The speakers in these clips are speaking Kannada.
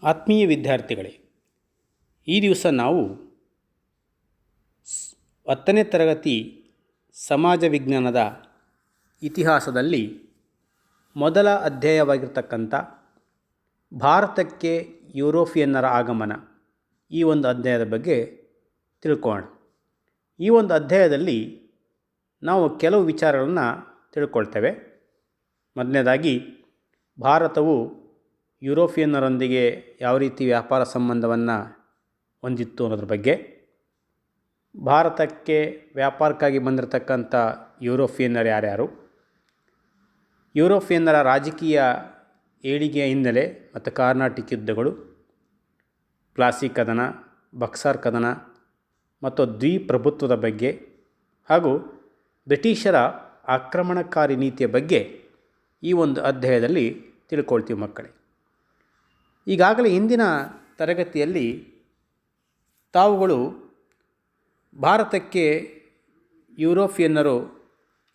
ಆತ್ಮೀಯ ವಿದ್ಯಾರ್ಥಿಗಳೇ, ಈ ದಿವಸ ನಾವು 10ನೇ ತರಗತಿ ಸಮಾಜ ವಿಜ್ಞಾನದ ಇತಿಹಾಸದಲ್ಲಿ ಮೊದಲ ಅಧ್ಯಾಯವಾಗಿರ್ತಕ್ಕಂಥ ಭಾರತಕ್ಕೆ ಯುರೋಪಿಯನ್ನರ ಆಗಮನ ಈ ಒಂದು ಅಧ್ಯಾಯದ ಬಗ್ಗೆ ತಿಳ್ಕೊಳ್ಳೋಣ. ಈ ಒಂದು ಅಧ್ಯಾಯದಲ್ಲಿ ನಾವು ಕೆಲವು ವಿಚಾರಗಳನ್ನು ತಿಳ್ಕೊಳ್ತೇವೆ. ಮೊದಲನೇದಾಗಿ ಭಾರತವು ಯುರೋಪಿಯನ್ನರೊಂದಿಗೆ ಯಾವ ರೀತಿ ವ್ಯಾಪಾರ ಸಂಬಂಧವನ್ನು ಹೊಂದಿತ್ತು ಅನ್ನೋದ್ರ ಬಗ್ಗೆ, ಭಾರತಕ್ಕೆ ವ್ಯಾಪಾರಕ್ಕಾಗಿ ಬಂದಿರತಕ್ಕಂಥ ಯುರೋಪಿಯನ್ನರು ಯಾರ್ಯಾರು, ಯುರೋಪಿಯನ್ನರ ರಾಜಕೀಯ ಏಳಿಗೆಯ ಹಿನ್ನೆಲೆ ಮತ್ತು ಕಾರ್ನಾಟಿಕ್ ಯುದ್ಧಗಳು, ಪ್ಲಾಸಿ ಕದನ, ಬಕ್ಸಾರ್ ಕದನ ಮತ್ತು ದ್ವಿಪ್ರಭುತ್ವದ ಬಗ್ಗೆ ಹಾಗೂ ಬ್ರಿಟಿಷರ ಆಕ್ರಮಣಕಾರಿ ನೀತಿಯ ಬಗ್ಗೆ ಈ ಒಂದು ಅಧ್ಯಾಯದಲ್ಲಿ ತಿಳ್ಕೊಳ್ತೀವಿ ಮಕ್ಕಳೇ. ಈಗಾಗಲೇ ಹಿಂದಿನ ತರಗತಿಯಲ್ಲಿ ತಾವುಗಳು ಭಾರತಕ್ಕೆ ಯುರೋಪಿಯನ್ನರು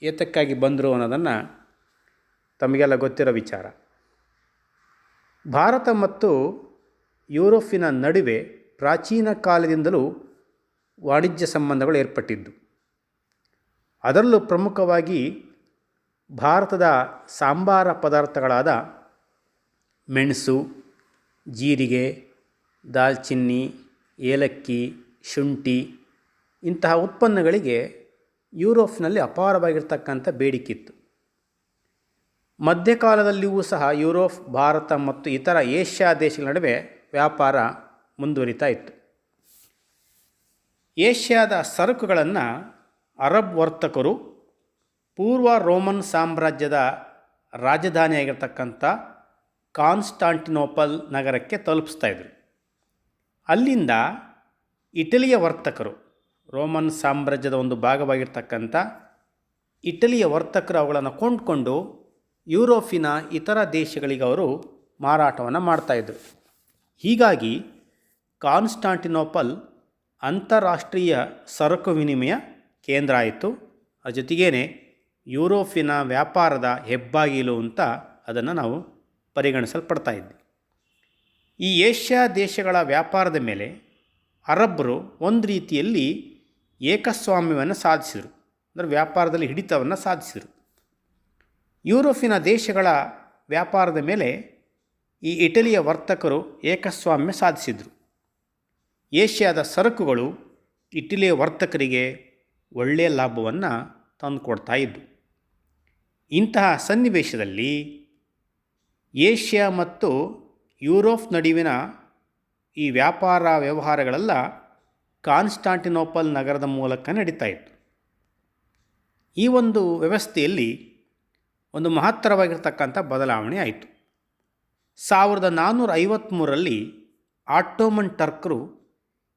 ಏತಕ್ಕಾಗಿ ಬಂದರು ಅನ್ನೋದನ್ನು ತಮಗೆಲ್ಲ ಗೊತ್ತಿರೋ ವಿಚಾರ. ಭಾರತ ಮತ್ತು ಯುರೋಪಿನ ನಡುವೆ ಪ್ರಾಚೀನ ಕಾಲದಿಂದಲೂ ವಾಣಿಜ್ಯ ಸಂಬಂಧಗಳು ಏರ್ಪಟ್ಟಿದ್ದು. ಅದರಲ್ಲೂ ಪ್ರಮುಖವಾಗಿ ಭಾರತದ ಸಾಂಬಾರ ಪದಾರ್ಥಗಳಾದ ಮೆಣಸು, ಜೀರಿಗೆ, ದಾಲ್ಚಿನ್ನಿ, ಏಲಕ್ಕಿ, ಶುಂಠಿ ಇಂತಹ ಉತ್ಪನ್ನಗಳಿಗೆ ಯುರೋಪ್ನಲ್ಲಿ ಅಪಾರವಾಗಿರ್ತಕ್ಕಂಥ ಬೇಡಿಕೆಯಿತ್ತು. ಮಧ್ಯಕಾಲದಲ್ಲಿಯೂ ಸಹ ಯುರೋಪ್, ಭಾರತ ಮತ್ತು ಇತರ ಏಷ್ಯಾ ದೇಶಗಳ ನಡುವೆ ವ್ಯಾಪಾರ ಮುಂದುವರಿತಾ ಇತ್ತು. ಏಷ್ಯಾದ ಸರಕುಗಳನ್ನು ಅರಬ್ ವರ್ತಕರು ಪೂರ್ವ ರೋಮನ್ ಸಾಮ್ರಾಜ್ಯದ ರಾಜಧಾನಿಯಾಗಿರ್ತಕ್ಕಂಥ ಕಾನ್ಸ್ಟಾಂಟಿನೋಪಲ್ ನಗರಕ್ಕೆ ತಲುಪಿಸ್ತಾಯಿದ್ರು. ಅಲ್ಲಿಂದ ಇಟಲಿಯ ವರ್ತಕರು, ರೋಮನ್ ಸಾಮ್ರಾಜ್ಯದ ಒಂದು ಭಾಗವಾಗಿರ್ತಕ್ಕಂಥ ಇಟಲಿಯ ವರ್ತಕರು ಅವುಗಳನ್ನು ಕೊಂಡುಕೊಂಡು ಯುರೋಪಿನ ಇತರ ದೇಶಗಳಿಗೆ ಅವರು ಮಾರಾಟವನ್ನು ಮಾಡ್ತಾಯಿದ್ರು. ಹೀಗಾಗಿ ಕಾನ್ಸ್ಟಾಂಟಿನೋಪಲ್ ಅಂತಾರಾಷ್ಟ್ರೀಯ ಸರಕು ವಿನಿಮಯ ಕೇಂದ್ರ ಆಯಿತು. ಅದ್ರ ಜೊತೆಗೇ ಯುರೋಪಿನ ವ್ಯಾಪಾರದ ಹೆಬ್ಬಾಗಿಲು ಅಂತ ಅದನ್ನು ನಾವು ಪರಿಗಣಿಸಲ್ಪಡ್ತಾ ಇದ್ವಿ. ಈ ಏಷ್ಯಾ ದೇಶಗಳ ವ್ಯಾಪಾರದ ಮೇಲೆ ಅರಬ್ಬರು ಒಂದು ರೀತಿಯಲ್ಲಿ ಏಕಸ್ವಾಮ್ಯವನ್ನು ಸಾಧಿಸಿದರು, ಅಂದರೆ ವ್ಯಾಪಾರದಲ್ಲಿ ಹಿಡಿತವನ್ನು ಸಾಧಿಸಿದರು. ಯುರೋಪಿನ ದೇಶಗಳ ವ್ಯಾಪಾರದ ಮೇಲೆ ಈ ಇಟಲಿಯ ವರ್ತಕರು ಏಕಸ್ವಾಮ್ಯ ಸಾಧಿಸಿದರು. ಏಷ್ಯಾದ ಸರಕುಗಳು ಇಟಲಿಯ ವರ್ತಕರಿಗೆ ಒಳ್ಳೆಯ ಲಾಭವನ್ನು ತಂದುಕೊಡ್ತಾ ಇದ್ದವು. ಇಂತಹ ಸನ್ನಿವೇಶದಲ್ಲಿ ಏಷ್ಯಾ ಮತ್ತು ಯುರೋಪ್ ನಡುವಿನ ಈ ವ್ಯಾಪಾರ ವ್ಯವಹಾರಗಳೆಲ್ಲ ಕಾನ್ಸ್ಟಾಂಟಿನೋಪಲ್ ನಗರದ ಮೂಲಕ ನಡೀತಾ ಇತ್ತು. ಈ ಒಂದು ವ್ಯವಸ್ಥೆಯಲ್ಲಿ ಒಂದು ಮಹತ್ತರವಾಗಿರ್ತಕ್ಕಂಥ ಬದಲಾವಣೆ ಆಯಿತು. 1453ರಲ್ಲಿ ಆಟೋಮನ್ ಟರ್ಕರು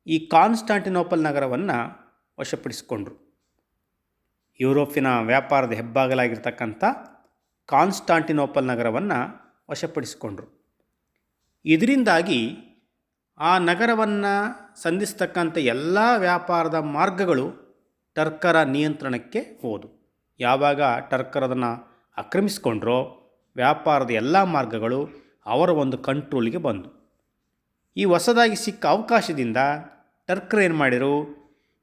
ಈ ಕಾನ್ಸ್ಟಾಂಟಿನೋಪಲ್ ನಗರವನ್ನು ವಶಪಡಿಸಿಕೊಂಡರು. ಯುರೋಪಿನ ವ್ಯಾಪಾರದ ಹೆಬ್ಬಾಗಲಾಗಿರ್ತಕ್ಕಂಥ ಕಾನ್ಸ್ಟಾಂಟಿನೋಪಲ್ ನಗರವನ್ನು ವಶಪಡಿಸಿಕೊಂಡರು. ಇದರಿಂದಾಗಿ ಆ ನಗರವನ್ನು ಸಂಧಿಸ್ತಕ್ಕಂಥ ಎಲ್ಲ ವ್ಯಾಪಾರದ ಮಾರ್ಗಗಳು ಟರ್ಕರ ನಿಯಂತ್ರಣಕ್ಕೆ ಹೋದವು. ಯಾವಾಗ ಟರ್ಕರ್ ಅದನ್ನು ಆಕ್ರಮಿಸಿಕೊಂಡ್ರೋ ವ್ಯಾಪಾರದ ಎಲ್ಲ ಮಾರ್ಗಗಳು ಅವರ ಒಂದು ಕಂಟ್ರೋಲಿಗೆ ಬಂದು. ಈ ಹೊಸದಾಗಿ ಸಿಕ್ಕ ಅವಕಾಶದಿಂದ ಟರ್ಕರ್ ಏನು ಮಾಡಿದರು,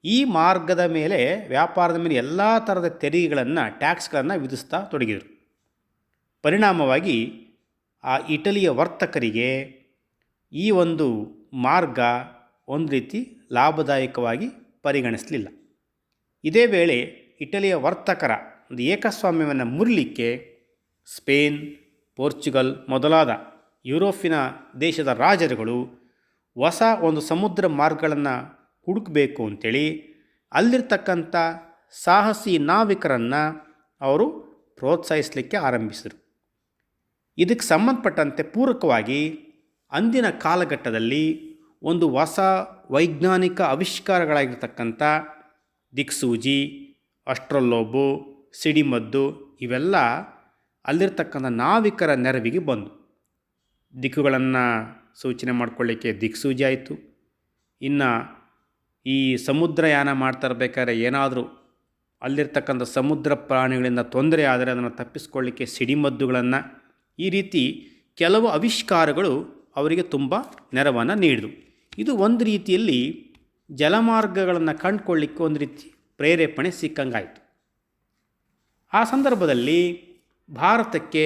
ಈ ಮಾರ್ಗದ ಮೇಲೆ, ವ್ಯಾಪಾರದ ಮೇಲೆ ಎಲ್ಲ ಥರದ ತೆರಿಗೆಗಳನ್ನು, ಟ್ಯಾಕ್ಸ್ಗಳನ್ನು ವಿಧಿಸ್ತಾ ತೊಡಗಿದರು. ಪರಿಣಾಮವಾಗಿ ಆ ಇಟಲಿಯ ವರ್ತಕರಿಗೆ ಈ ಒಂದು ಮಾರ್ಗ ಒಂದು ರೀತಿ ಲಾಭದಾಯಕವಾಗಿ ಪರಿಗಣಿಸಲಿಲ್ಲ. ಇದೇ ವೇಳೆ ಇಟಲಿಯ ವರ್ತಕರ ಒಂದು ಏಕಸ್ವಾಮ್ಯವನ್ನು ಮುರಿಲಿಕ್ಕೆ ಸ್ಪೇನ್, ಪೋರ್ಚುಗಲ್ ಮೊದಲಾದ ಯುರೋಪಿನ ದೇಶದ ರಾಜರುಗಳು ಹೊಸ ಒಂದು ಸಮುದ್ರ ಮಾರ್ಗಗಳನ್ನು ಹುಡುಕಬೇಕು ಅಂಥೇಳಿ ಅಲ್ಲಿರ್ತಕ್ಕಂಥ ಸಾಹಸಿ ನಾವಿಕರನ್ನು ಅವರು ಪ್ರೋತ್ಸಾಹಿಸಲಿಕ್ಕೆ ಆರಂಭಿಸಿದರು. ಇದಕ್ಕೆ ಸಂಬಂಧಪಟ್ಟಂತೆ ಪೂರಕವಾಗಿ ಅಂದಿನ ಕಾಲಘಟ್ಟದಲ್ಲಿ ಒಂದು ಹೊಸ ವೈಜ್ಞಾನಿಕ ಆವಿಷ್ಕಾರಗಳಾಗಿರ್ತಕ್ಕಂಥ ದಿಕ್ಸೂಜಿ, ಅಸ್ಟ್ರಲ್ಲೋಬು, ಸಿಡಿಮದ್ದು ಇವೆಲ್ಲ ಅಲ್ಲಿರ್ತಕ್ಕಂಥ ನಾವಿಕರ ನೆರವಿಗೆ ಬಂದು ದಿಕ್ಕುಗಳನ್ನು ಸೂಚನೆ ಮಾಡಿಕೊಳ್ಳಿಕ್ಕೆ ದಿಕ್ಸೂಜಿ ಆಯಿತು. ಇನ್ನು ಈ ಸಮುದ್ರಯಾನ ಮಾಡ್ತಾ ಇರಬೇಕಾದ್ರೆ ಏನಾದರೂ ಅಲ್ಲಿರ್ತಕ್ಕಂಥ ಸಮುದ್ರ ಪ್ರಾಣಿಗಳಿಂದ ತೊಂದರೆ ಆದರೆ ಅದನ್ನು ತಪ್ಪಿಸ್ಕೊಳ್ಳಿಕ್ಕೆ ಸಿಡಿಮದ್ದುಗಳನ್ನು, ಈ ರೀತಿ ಕೆಲವು ಆವಿಷ್ಕಾರಗಳು ಅವರಿಗೆ ತುಂಬ ನೆರವನ್ನು ನೀಡಿದರು. ಇದು ಒಂದು ರೀತಿಯಲ್ಲಿ ಜಲಮಾರ್ಗಗಳನ್ನು ಕಂಡುಕೊಳ್ಳಿಕ್ಕೆ ಒಂದು ರೀತಿ ಪ್ರೇರೇಪಣೆ ಸಿಕ್ಕಂಗಾಯಿತು. ಆ ಸಂದರ್ಭದಲ್ಲಿ ಭಾರತಕ್ಕೆ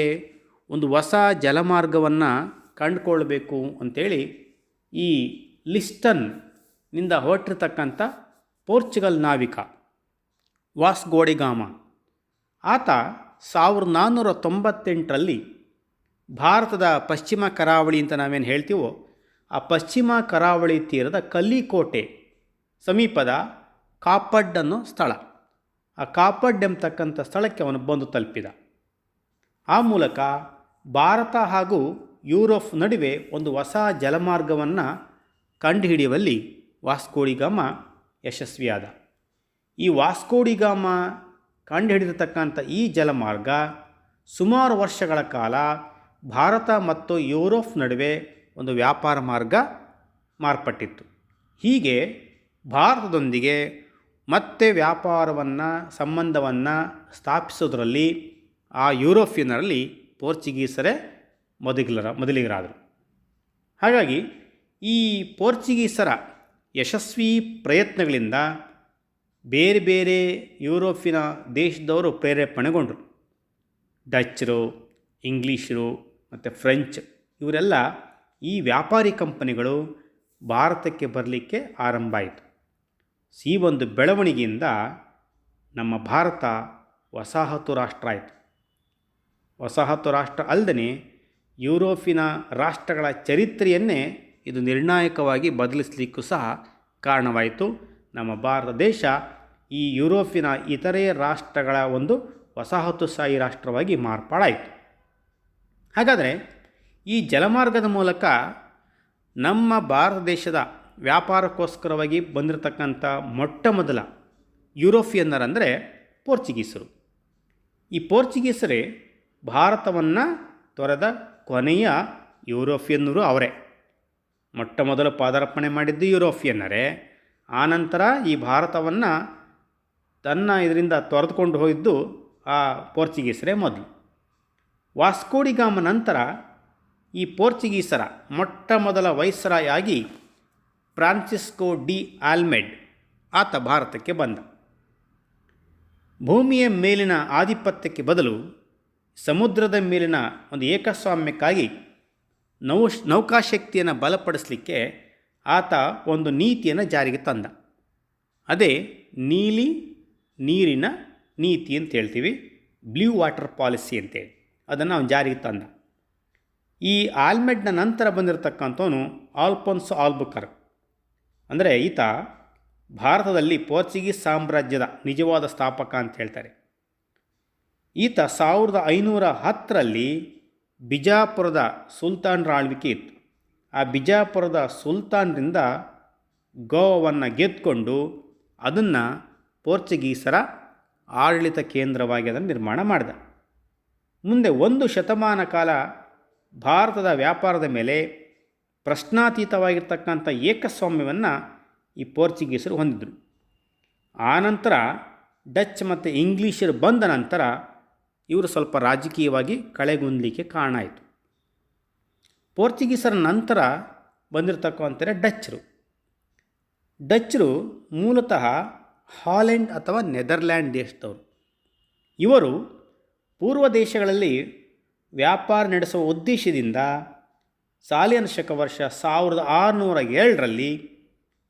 ಒಂದು ಹೊಸ ಜಲಮಾರ್ಗವನ್ನು ಕಂಡುಕೊಳ್ಬೇಕು ಅಂಥೇಳಿ ಈ ಲಿಸ್ಟನ್ನಿಂದ ಹೊರಟಿರ್ತಕ್ಕಂಥ ಪೋರ್ಚುಗಲ್ ನಾವಿಕ ವಾಸ್ಕೋ ಡಿ ಗಾಮ ಆತ 1498ರಲ್ಲಿ ಭಾರತದ ಪಶ್ಚಿಮ ಕರಾವಳಿ ಅಂತ ನಾವೇನು ಹೇಳ್ತೀವೋ ಆ ಪಶ್ಚಿಮ ಕರಾವಳಿ ತೀರದ ಕಲ್ಲಿಕೋಟೆ ಸಮೀಪದ ಕಾಪಡ್ ಅನ್ನೋ ಸ್ಥಳ, ಆ ಕಾಪಡ್ ಎಂಬತಕ್ಕಂಥ ಸ್ಥಳಕ್ಕೆ ಅವನು ಬಂದು ತಲುಪಿದ. ಆ ಮೂಲಕ ಭಾರತ ಹಾಗೂ ಯುರೋಪ್ ನಡುವೆ ಒಂದು ಹೊಸ ಜಲಮಾರ್ಗವನ್ನು ಕಂಡುಹಿಡಿಯುವಲ್ಲಿ ವಾಸ್ಕೋ ಡಿ ಗಾಮ ಯಶಸ್ವಿಯಾದ. ಈ ವಾಸ್ಕೋ ಡಿ ಗಾಮ ಕಂಡುಹಿಡಿದಿರ್ತಕ್ಕಂಥ ಈ ಜಲಮಾರ್ಗ ಸುಮಾರು ವರ್ಷಗಳ ಕಾಲ ಭಾರತ ಮತ್ತು ಯುರೋಪ್ ನಡುವೆ ಒಂದು ವ್ಯಾಪಾರ ಮಾರ್ಗ ಮಾರ್ಪಟ್ಟಿತ್ತು. ಹೀಗೆ ಭಾರತದೊಂದಿಗೆ ಮತ್ತೆ ಸಂಬಂಧವನ್ನು ಸ್ಥಾಪಿಸೋದರಲ್ಲಿ ಆ ಯುರೋಪಿಯನ್ನರಲ್ಲಿ ಪೋರ್ಚುಗೀಸರೇ ಮೊದಲಿಗರಾದರು. ಹಾಗಾಗಿ ಈ ಪೋರ್ಚುಗೀಸರ ಯಶಸ್ವಿ ಪ್ರಯತ್ನಗಳಿಂದ ಬೇರೆ ಬೇರೆ ಯುರೋಪಿನ ದೇಶದವರು ಪ್ರೇರೇಪಣೆಗೊಂಡರು. ಡಚ್ಚರು, ಇಂಗ್ಲೀಷರು ಮತ್ತು ಫ್ರೆಂಚ್ ಇವರೆಲ್ಲ ಈ ವ್ಯಾಪಾರಿ ಕಂಪನಿಗಳು ಭಾರತಕ್ಕೆ ಬರಲಿಕ್ಕೆ ಆರಂಭ ಆಯಿತು. ಈ ಒಂದು ಬೆಳವಣಿಗೆಯಿಂದ ನಮ್ಮ ಭಾರತ ವಸಾಹತು ರಾಷ್ಟ್ರ ಆಯಿತು. ವಸಾಹತು ರಾಷ್ಟ್ರ ಅಲ್ಲದೆ ಯುರೋಪಿನ ರಾಷ್ಟ್ರಗಳ ಚರಿತ್ರೆಯನ್ನೇ ಇದು ನಿರ್ಣಾಯಕವಾಗಿ ಬದಲಿಸಲಿಕ್ಕೂ ಸಹ ಕಾರಣವಾಯಿತು. ನಮ್ಮ ಭಾರತ ದೇಶ ಈ ಯುರೋಪಿನ ಇತರೆ ರಾಷ್ಟ್ರಗಳ ಒಂದು ವಸಾಹತುಶಾಹಿ ರಾಷ್ಟ್ರವಾಗಿ ಮಾರ್ಪಾಡಾಯಿತು. ಹಾಗಾದರೆ ಈ ಜಲಮಾರ್ಗದ ಮೂಲಕ ನಮ್ಮ ಭಾರತ ದೇಶದ ವ್ಯಾಪಾರಕ್ಕೋಸ್ಕರವಾಗಿ ಬಂದಿರತಕ್ಕಂಥ ಮೊಟ್ಟ ಮೊದಲ ಯುರೋಪಿಯನ್ನರಂದರೆ ಪೋರ್ಚುಗೀಸರು. ಈ ಪೋರ್ಚುಗೀಸರೇ ಭಾರತವನ್ನು ತೊರೆದ ಕೊನೆಯ ಯುರೋಪಿಯನ್ನರು ಅವರೇ. ಮೊಟ್ಟ ಮೊದಲು ಪಾದಾರ್ಪಣೆ ಮಾಡಿದ್ದು ಯುರೋಪಿಯನ್ನರೇ. ಆನಂತರ ಈ ಭಾರತವನ್ನು ತನ್ನ ಇದರಿಂದ ತೊರೆದುಕೊಂಡು ಹೋಗಿದ್ದು ಆ ಪೋರ್ಚುಗೀಸರೇ ಮೊದಲು. ವಾಸ್ಕೋ ಡಿ ಗಾಮ ನಂತರ ಈ ಪೋರ್ಚುಗೀಸರ ಮೊಟ್ಟ ಮೊದಲ ವೈಸ್ರಾಯ್ ಆಗಿ ಫ್ರಾನ್ಸಿಸ್ಕೋ ಡಿ ಆಲ್ಮೆಡ್ ಆತ ಭಾರತಕ್ಕೆ ಬಂದ. ಭೂಮಿಯ ಮೇಲಿನ ಆಧಿಪತ್ಯಕ್ಕೆ ಬದಲು ಸಮುದ್ರದ ಮೇಲಿನ ಒಂದು ಏಕಸ್ವಾಮ್ಯಕ್ಕಾಗಿ ನೌಕಾಶಕ್ತಿಯನ್ನು ಬಲಪಡಿಸಲಿಕ್ಕೆ ಆತ ಒಂದು ನೀತಿಯನ್ನು ಜಾರಿಗೆ ತಂದ. ಅದೇ ನೀಲಿ ನೀರಿನ ನೀತಿ ಅಂತ ಹೇಳ್ತೀವಿ, ಬ್ಲೂ ವಾಟರ್ ಪಾಲಿಸಿ ಅಂತೇಳಿ ಅದನ್ನು ಅವನು ಜಾರಿಗೆ ತಂದ. ಈ ಆಲ್ಮೆಡ್ನ ನಂತರ ಬಂದಿರತಕ್ಕಂಥವನು ಆಲ್ಫೋನ್ಸೋ ಆಲ್ಬುಕರ್ಕ್. ಅಂದರೆ ಈತ ಭಾರತದಲ್ಲಿ ಪೋರ್ಚುಗೀಸ್ ಸಾಮ್ರಾಜ್ಯದ ನಿಜವಾದ ಸ್ಥಾಪಕ ಅಂತ ಹೇಳ್ತಾರೆ. ಈತ 1510ರಲ್ಲಿ ಬಿಜಾಪುರದ ಸುಲ್ತಾನರ ಆಳ್ವಿಕೆ ಇತ್ತು. ಆ ಬಿಜಾಪುರದ ಸುಲ್ತಾನರಿಂದ ಗೋವಾವನ್ನು ಗೆದ್ದುಕೊಂಡು ಅದನ್ನು ಪೋರ್ಚುಗೀಸರ ಆಡಳಿತ ಕೇಂದ್ರವಾಗಿ ಅದನ್ನು ನಿರ್ಮಾಣ ಮಾಡಿದ. ಮುಂದೆ 1 ಶತಮಾನ ಕಾಲ ಭಾರತದ ವ್ಯಾಪಾರದ ಮೇಲೆ ಪ್ರಶ್ನಾತೀತವಾಗಿರ್ತಕ್ಕಂಥ ಏಕಸ್ವಾಮ್ಯವನ್ನು ಈ ಪೋರ್ಚುಗೀಸರು ಹೊಂದಿದ್ದರು. ಆನಂತರ ಡಚ್ ಮತ್ತು ಇಂಗ್ಲೀಷರು ಬಂದ ನಂತರ ಇವರು ಸ್ವಲ್ಪ ರಾಜಕೀಯವಾಗಿ ಕಳೆಗುಂದಲಿಕ್ಕೆ ಕಾರಣ ಆಯಿತು. ಪೋರ್ಚುಗೀಸರ ನಂತರ ಬಂದಿರತಕ್ಕಂಥ ಡಚ್ಚರು ಮೂಲತಃ ಹಾಲೆಂಡ್ ಅಥವಾ ನೆದರ್ಲ್ಯಾಂಡ್ ದೇಶದವರು. ಇವರು ಪೂರ್ವ ದೇಶಗಳಲ್ಲಿ ವ್ಯಾಪಾರ ನಡೆಸುವ ಉದ್ದೇಶದಿಂದ ಸಾಲಿನ ಶಕವರ್ಷ 1607ರಲ್ಲಿ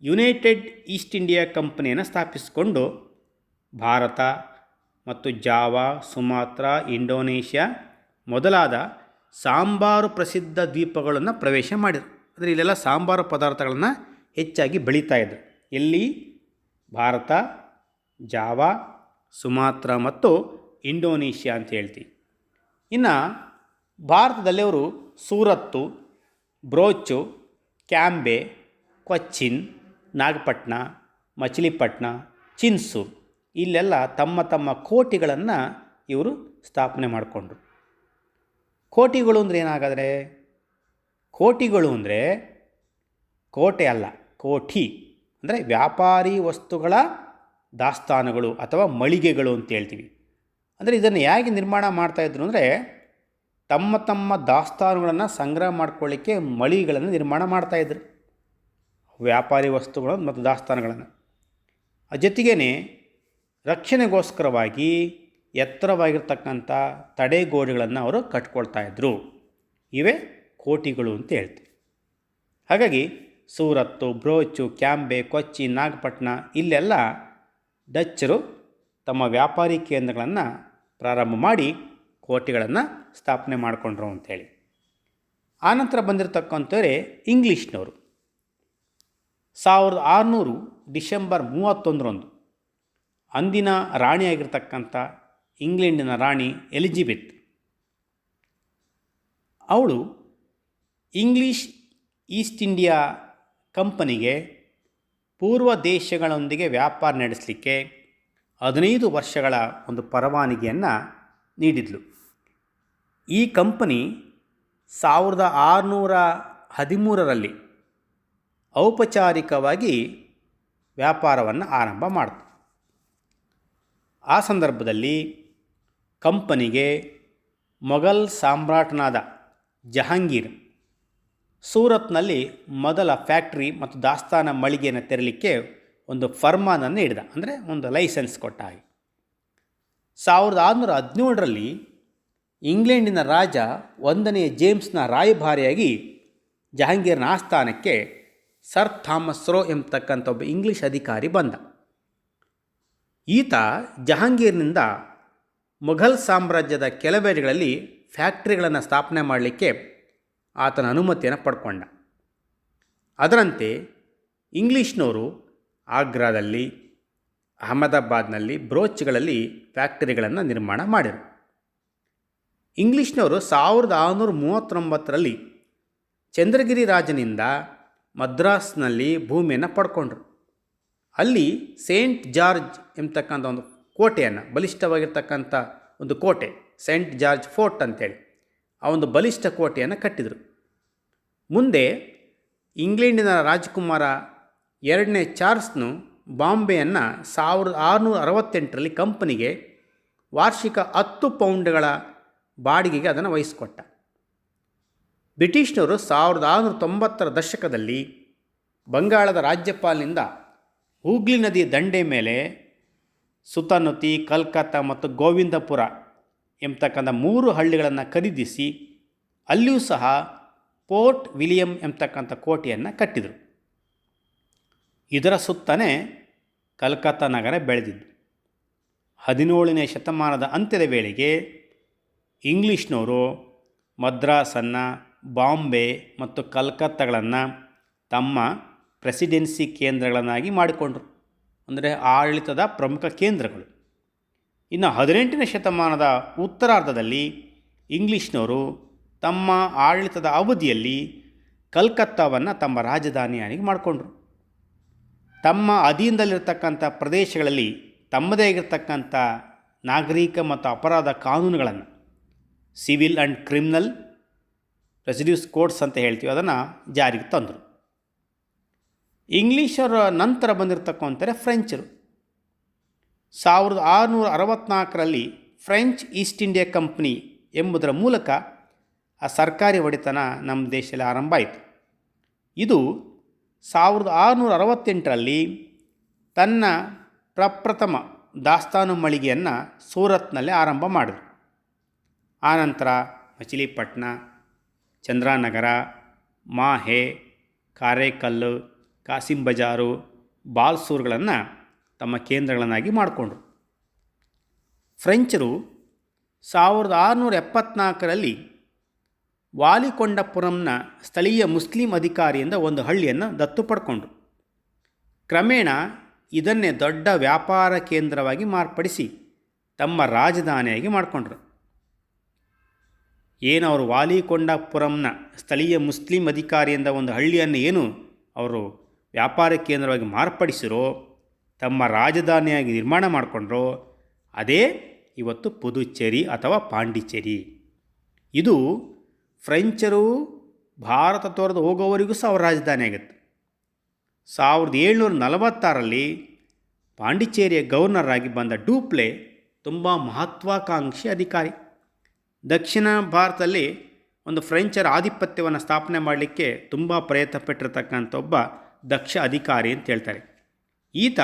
ಯುನೈಟೆಡ್ ಈಸ್ಟ್ ಇಂಡಿಯಾ ಕಂಪನಿಯನ್ನು ಸ್ಥಾಪಿಸಿಕೊಂಡು ಭಾರತ ಮತ್ತು ಜಾವಾ, ಸುಮಾತ್ರಾ, ಇಂಡೋನೇಷ್ಯಾ ಮೊದಲಾದ ಸಾಂಬಾರು ಪ್ರಸಿದ್ಧ ದ್ವೀಪಗಳನ್ನು ಪ್ರವೇಶ ಮಾಡಿದರು. ಅಂದರೆ ಇಲ್ಲೆಲ್ಲ ಸಾಂಬಾರು ಪದಾರ್ಥಗಳನ್ನು ಹೆಚ್ಚಾಗಿ ಬೆಳೀತಾ ಇದ್ರು. ಎಲ್ಲಿ? ಭಾರತ, ಜಾವಾ, ಸುಮಾತ್ರಾ ಮತ್ತು ಇಂಡೋನೇಷ್ಯಾ ಅಂತ ಹೇಳ್ತೀವಿ. ಇನ್ನು ಭಾರತದಲ್ಲಿ ಅವರು ಸೂರತ್ತು, ಬ್ರೋಚು, ಕ್ಯಾಂಬೆ, ಕೊಚ್ಚಿನ್, ನಾಗಪಟ್ಟಣ, ಮಚಿಲಿಪಟ್ಟಣ, ಚಿನ್ಸು ಇಲ್ಲೆಲ್ಲ ತಮ್ಮ ತಮ್ಮ ಕೋಟೆಗಳನ್ನು ಇವರು ಸ್ಥಾಪನೆ ಮಾಡಿಕೊಂಡ್ರು. ಕೋಟೆಗಳು ಅಂದರೆ ಏನಾಗಾದರೆ? ಕೋಟೆಗಳು ಅಂದರೆ ಕೋಟೆ ಅಲ್ಲ, ಕೋಠಿ ಅಂದರೆ ವ್ಯಾಪಾರಿ ವಸ್ತುಗಳ ದಾಸ್ತಾನುಗಳು ಅಥವಾ ಮಳಿಗೆಗಳು ಅಂತ ಹೇಳ್ತೀವಿ. ಅಂದರೆ ಇದನ್ನು ಹೇಗೆ ನಿರ್ಮಾಣ ಮಾಡ್ತಾಯಿದ್ರು ಅಂದರೆ ತಮ್ಮ ತಮ್ಮ ದಾಸ್ತಾನುಗಳನ್ನು ಸಂಗ್ರಹ ಮಾಡ್ಕೊಳ್ಳಿಕ್ಕೆ ಮಳಿಗೆಗಳನ್ನು ನಿರ್ಮಾಣ ಮಾಡ್ತಾಯಿದ್ರು, ವ್ಯಾಪಾರಿ ವಸ್ತುಗಳು ಮತ್ತು ದಾಸ್ತಾನುಗಳನ್ನು. ಜೊತೆಗೇ ರಕ್ಷಣೆಗೋಸ್ಕರವಾಗಿ ಎತ್ತರವಾಗಿರ್ತಕ್ಕಂಥ ತಡೆಗೋಡೆಗಳನ್ನು ಅವರು ಕಟ್ಕೊಳ್ತಾಯಿದ್ರು. ಇವೇ ಕೋಟೆಗಳು ಅಂತ ಹೇಳ್ತೀವಿ. ಹಾಗಾಗಿ ಸೂರತ್ತು, ಬ್ರೋಚು, ಕ್ಯಾಂಬೆ, ಕೊಚ್ಚಿ, ನಾಗಪಟ್ಟಣ ಇಲ್ಲೆಲ್ಲ ಡಚ್ಚರು ತಮ್ಮ ವ್ಯಾಪಾರಿ ಕೇಂದ್ರಗಳನ್ನು ಪ್ರಾರಂಭ ಮಾಡಿ ಕೋಟೆಗಳನ್ನು ಸ್ಥಾಪನೆ ಮಾಡಿಕೊಂಡ್ರು ಅಂಥೇಳಿ. ಆನಂತರ ಬಂದಿರತಕ್ಕಂಥವರೇ ಇಂಗ್ಲೀಷ್ನವರು. 1600 ಡಿಸೆಂಬರ್ 31ರಂದು ಅಂದಿನ ರಾಣಿಯಾಗಿರ್ತಕ್ಕಂಥ ಇಂಗ್ಲೆಂಡಿನ ರಾಣಿ ಎಲಿಜಬೆತ್ ಅವಳು ಇಂಗ್ಲೀಷ್ ಈಸ್ಟ್ ಇಂಡಿಯಾ ಕಂಪನಿಗೆ ಪೂರ್ವ ದೇಶಗಳೊಂದಿಗೆ ವ್ಯಾಪಾರ ನಡೆಸಲಿಕ್ಕೆ 15 ವರ್ಷಗಳ ಒಂದು ಪರವಾನಗಿಯನ್ನು ನೀಡಿದ್ಲು. ಈ ಕಂಪನಿ 1613ರಲ್ಲಿ ಔಪಚಾರಿಕವಾಗಿ ವ್ಯಾಪಾರವನ್ನು ಆರಂಭ ಮಾಡಿತು. ಆ ಸಂದರ್ಭದಲ್ಲಿ ಕಂಪನಿಗೆ ಮೊಘಲ್ ಸಾಮ್ರಾಟನಾದ ಜಹಾಂಗೀರ್ ಸೂರತ್ನಲ್ಲಿ ಮೊದಲ ಫ್ಯಾಕ್ಟ್ರಿ ಮತ್ತು ದಾಸ್ತಾನ ಮಳಿಗೆಯನ್ನು ತೆರಲಿಕ್ಕೆ ಒಂದು ಫರ್ಮಾನನ್ನು ನೀಡಿದ, ಅಂದರೆ ಒಂದು ಲೈಸೆನ್ಸ್ ಕೊಟ್ಟ ಹಾಗೆ. 1617ರಲ್ಲಿ ಇಂಗ್ಲೆಂಡಿನ ರಾಜ 1ನೇ ಜೇಮ್ಸ್ನ ರಾಯಭಾರಿಯಾಗಿ ಜಹಾಂಗೀರ್ನ ಆಸ್ಥಾನಕ್ಕೆ ಸರ್ ಥಾಮಸ್ ರೋ ಎಂಬತಕ್ಕಂಥ ಒಬ್ಬ ಇಂಗ್ಲೀಷ್ ಅಧಿಕಾರಿ ಬಂದ. ಈತ ಜಹಾಂಗೀರ್ನಿಂದ ಮೊಘಲ್ ಸಾಮ್ರಾಜ್ಯದ ಕೆಲವೆಡೆಗಳಲ್ಲಿ ಫ್ಯಾಕ್ಟ್ರಿಗಳನ್ನು ಸ್ಥಾಪನೆ ಮಾಡಲಿಕ್ಕೆ ಆತನ ಅನುಮತಿಯನ್ನು ಪಡ್ಕೊಂಡ. ಅದರಂತೆ ಇಂಗ್ಲೀಷ್ನವರು ಆಗ್ರಾದಲ್ಲಿ, ಅಹಮದಾಬಾದ್ನಲ್ಲಿ, ಬ್ರೋಚ್ಗಳಲ್ಲಿ ಫ್ಯಾಕ್ಟರಿಗಳನ್ನು ನಿರ್ಮಾಣ ಮಾಡಿದರು. ಇಂಗ್ಲೀಷ್ನವರು 1639ರಲ್ಲಿ ಚಂದ್ರಗಿರಿ ರಾಜನಿಂದ ಮದ್ರಾಸ್ನಲ್ಲಿ ಭೂಮಿಯನ್ನು ಪಡ್ಕೊಂಡ್ರು. ಅಲ್ಲಿ ಸೇಂಟ್ ಜಾರ್ಜ್ ಎಂಬತಕ್ಕಂಥ ಒಂದು ಕೋಟೆಯನ್ನು, ಬಲಿಷ್ಠವಾಗಿರ್ತಕ್ಕಂಥ ಒಂದು ಕೋಟೆ, ಸೇಂಟ್ ಜಾರ್ಜ್ ಫೋರ್ಟ್ ಅಂತೇಳಿ ಆ ಒಂದು ಬಲಿಷ್ಠ ಕೋಟೆಯನ್ನು ಕಟ್ಟಿದರು. ಮುಂದೆ ಇಂಗ್ಲೆಂಡಿನ ರಾಜಕುಮಾರ 2ನೇ ಚಾರ್ಲ್ಸ್ನು ಬಾಂಬೆಯನ್ನು 1668ರಲ್ಲಿ ಕಂಪನಿಗೆ ವಾರ್ಷಿಕ 10 ಪೌಂಡ್ಗಳ ಬಾಡಿಗೆಗೆ ಅದನ್ನು ವಹಿಸಿಕೊಟ್ಟ. ಬ್ರಿಟಿಷ್ನವರು 1690ರ ದಶಕದಲ್ಲಿ ಬಂಗಾಳದ ರಾಜ್ಯಪಾಲನಿಂದ ಹೂಗ್ಲಿ ನದಿ ದಂಡೆ ಮೇಲೆ ಸುತನುತಿ, ಕಲ್ಕತ್ತಾ ಮತ್ತು ಗೋವಿಂದಪುರ ಎಂಬತಕ್ಕಂಥ 3 ಹಳ್ಳಿಗಳನ್ನು ಖರೀದಿಸಿ ಅಲ್ಲಿಯೂ ಸಹ ಪೋರ್ಟ್ ವಿಲಿಯಂ ಎಂಬತಕ್ಕಂಥ ಕೋಟೆಯನ್ನು ಕಟ್ಟಿದರು. ಇದರ ಸುತ್ತನೇ ಕಲ್ಕತ್ತಾ ನಗರ ಬೆಳೆದಿದ್ದು. 17ನೇ ಶತಮಾನದ ಅಂತ್ಯದ ವೇಳೆಗೆ ಇಂಗ್ಲೀಷ್ನವರು ಮದ್ರಾಸನ್ನು, ಬಾಂಬೆ ಮತ್ತು ಕಲ್ಕತ್ತಾಗಳನ್ನು ತಮ್ಮ ಪ್ರೆಸಿಡೆನ್ಸಿ ಕೇಂದ್ರಗಳನ್ನಾಗಿ ಮಾಡಿಕೊಂಡರು, ಅಂದರೆ ಆಡಳಿತದ ಪ್ರಮುಖ ಕೇಂದ್ರಗಳು. ಇನ್ನು 18ನೇ ಶತಮಾನದ ಉತ್ತರಾರ್ಧದಲ್ಲಿ ಇಂಗ್ಲೀಷ್ನವರು ತಮ್ಮ ಆಡಳಿತದ ಅವಧಿಯಲ್ಲಿ ಕಲ್ಕತ್ತಾವನ್ನು ತಮ್ಮ ರಾಜಧಾನಿಯಾಗಿ ಮಾಡಿಕೊಂಡ್ರು. ತಮ್ಮ ಅಧೀನದಲ್ಲಿರ್ತಕ್ಕಂಥ ಪ್ರದೇಶಗಳಲ್ಲಿ ತಮ್ಮದೇ ಆಗಿರ್ತಕ್ಕಂಥ ನಾಗರಿಕ ಮತ್ತು ಅಪರಾಧ ಕಾನೂನುಗಳನ್ನು, civil and criminal residues codes ಅಂತ ಹೇಳ್ತೀವಿ, ಅದನ್ನು ಜಾರಿಗೆ ತಂದರು. ಇಂಗ್ಲೀಷರ ನಂತರ ಬಂದಿರತಕ್ಕಂಥರೆ ಫ್ರೆಂಚರು. 1664ರಲ್ಲಿ ಫ್ರೆಂಚ್ ಈಸ್ಟ್ ಇಂಡಿಯಾ ಕಂಪ್ನಿ ಎಂಬುದರ ಮೂಲಕ ಆ ಸರ್ಕಾರಿ ಒಡೆತನ ನಮ್ಮ ದೇಶದಲ್ಲಿ ಆರಂಭ ಆಯಿತು. ಇದು 1668ರಲ್ಲಿ ತನ್ನ ಪ್ರಪ್ರಥಮ ದಾಸ್ತಾನು ಮಳಿಗೆಯನ್ನು ಸೂರತ್ನಲ್ಲಿ ಆರಂಭ ಮಾಡಿದರು. ಆನಂತರ ಮಚಿಲಿಪಟ್ಟಣ, ಚಂದ್ರಾನಗರ, ಮಾಹೆ, ಕಾರೇಕಲ್ಲು, ಕಾಸಿಂ ಬಜಾರು, ಬಾಲ್ಸೂರ್ಗಳನ್ನು ತಮ್ಮ ಕೇಂದ್ರಗಳನ್ನಾಗಿ ಮಾಡಿಕೊಂಡ್ರು. ಫ್ರೆಂಚರು 1674ರಲ್ಲಿ ವಾಲಿಕೊಂಡಪುರಂನ ಸ್ಥಳೀಯ ಮುಸ್ಲಿಂ ಅಧಿಕಾರಿಯಿಂದ ಒಂದು ಹಳ್ಳಿಯನ್ನು ದತ್ತು ಪಡ್ಕೊಂಡ್ರು. ಕ್ರಮೇಣ ಇದನ್ನೇ ದೊಡ್ಡ ವ್ಯಾಪಾರ ಕೇಂದ್ರವಾಗಿ ಮಾರ್ಪಡಿಸಿ ತಮ್ಮ ರಾಜಧಾನಿಯಾಗಿ ಮಾಡಿಕೊಂಡ್ರು. ಏನು ಅವರು ವಾಲಿಕೊಂಡಪುರಂನ ಸ್ಥಳೀಯ ಮುಸ್ಲಿಂ ಅಧಿಕಾರಿಯಿಂದ ಒಂದು ಹಳ್ಳಿಯನ್ನು ಏನು ಅವರು ವ್ಯಾಪಾರ ಕೇಂದ್ರವಾಗಿ ಮಾರ್ಪಡಿಸಿರೋ, ತಮ್ಮ ರಾಜಧಾನಿಯಾಗಿ ನಿರ್ಮಾಣ ಮಾಡಿಕೊಂಡ್ರೋ, ಅದೇ ಇವತ್ತು ಪುದುಚೇರಿ ಅಥವಾ ಪಾಂಡಿಚೇರಿ. ಇದು ಫ್ರೆಂಚರು ಭಾರತ ತೊರೆದು ಹೋಗೋವರೆಗೂ ಸಹ ಅವರ ರಾಜಧಾನಿ ಆಗಿತ್ತು. 1746ರಲ್ಲಿ ಪಾಂಡಿಚೇರಿಯ ಗವರ್ನರ್ ಆಗಿ ಬಂದ ಡೂಪ್ಲೆ ತುಂಬ ಮಹತ್ವಾಕಾಂಕ್ಷಿ ಅಧಿಕಾರಿ. ದಕ್ಷಿಣ ಭಾರತದಲ್ಲಿ ಒಂದು ಫ್ರೆಂಚರ ಆಧಿಪತ್ಯವನ್ನು ಸ್ಥಾಪನೆ ಮಾಡಲಿಕ್ಕೆ ತುಂಬ ಪ್ರಯತ್ನ ಪಟ್ಟಿರ್ತಕ್ಕಂಥ ಒಬ್ಬ ದಕ್ಷ ಅಧಿಕಾರಿ ಅಂತ ಹೇಳ್ತಾರೆ. ಈತ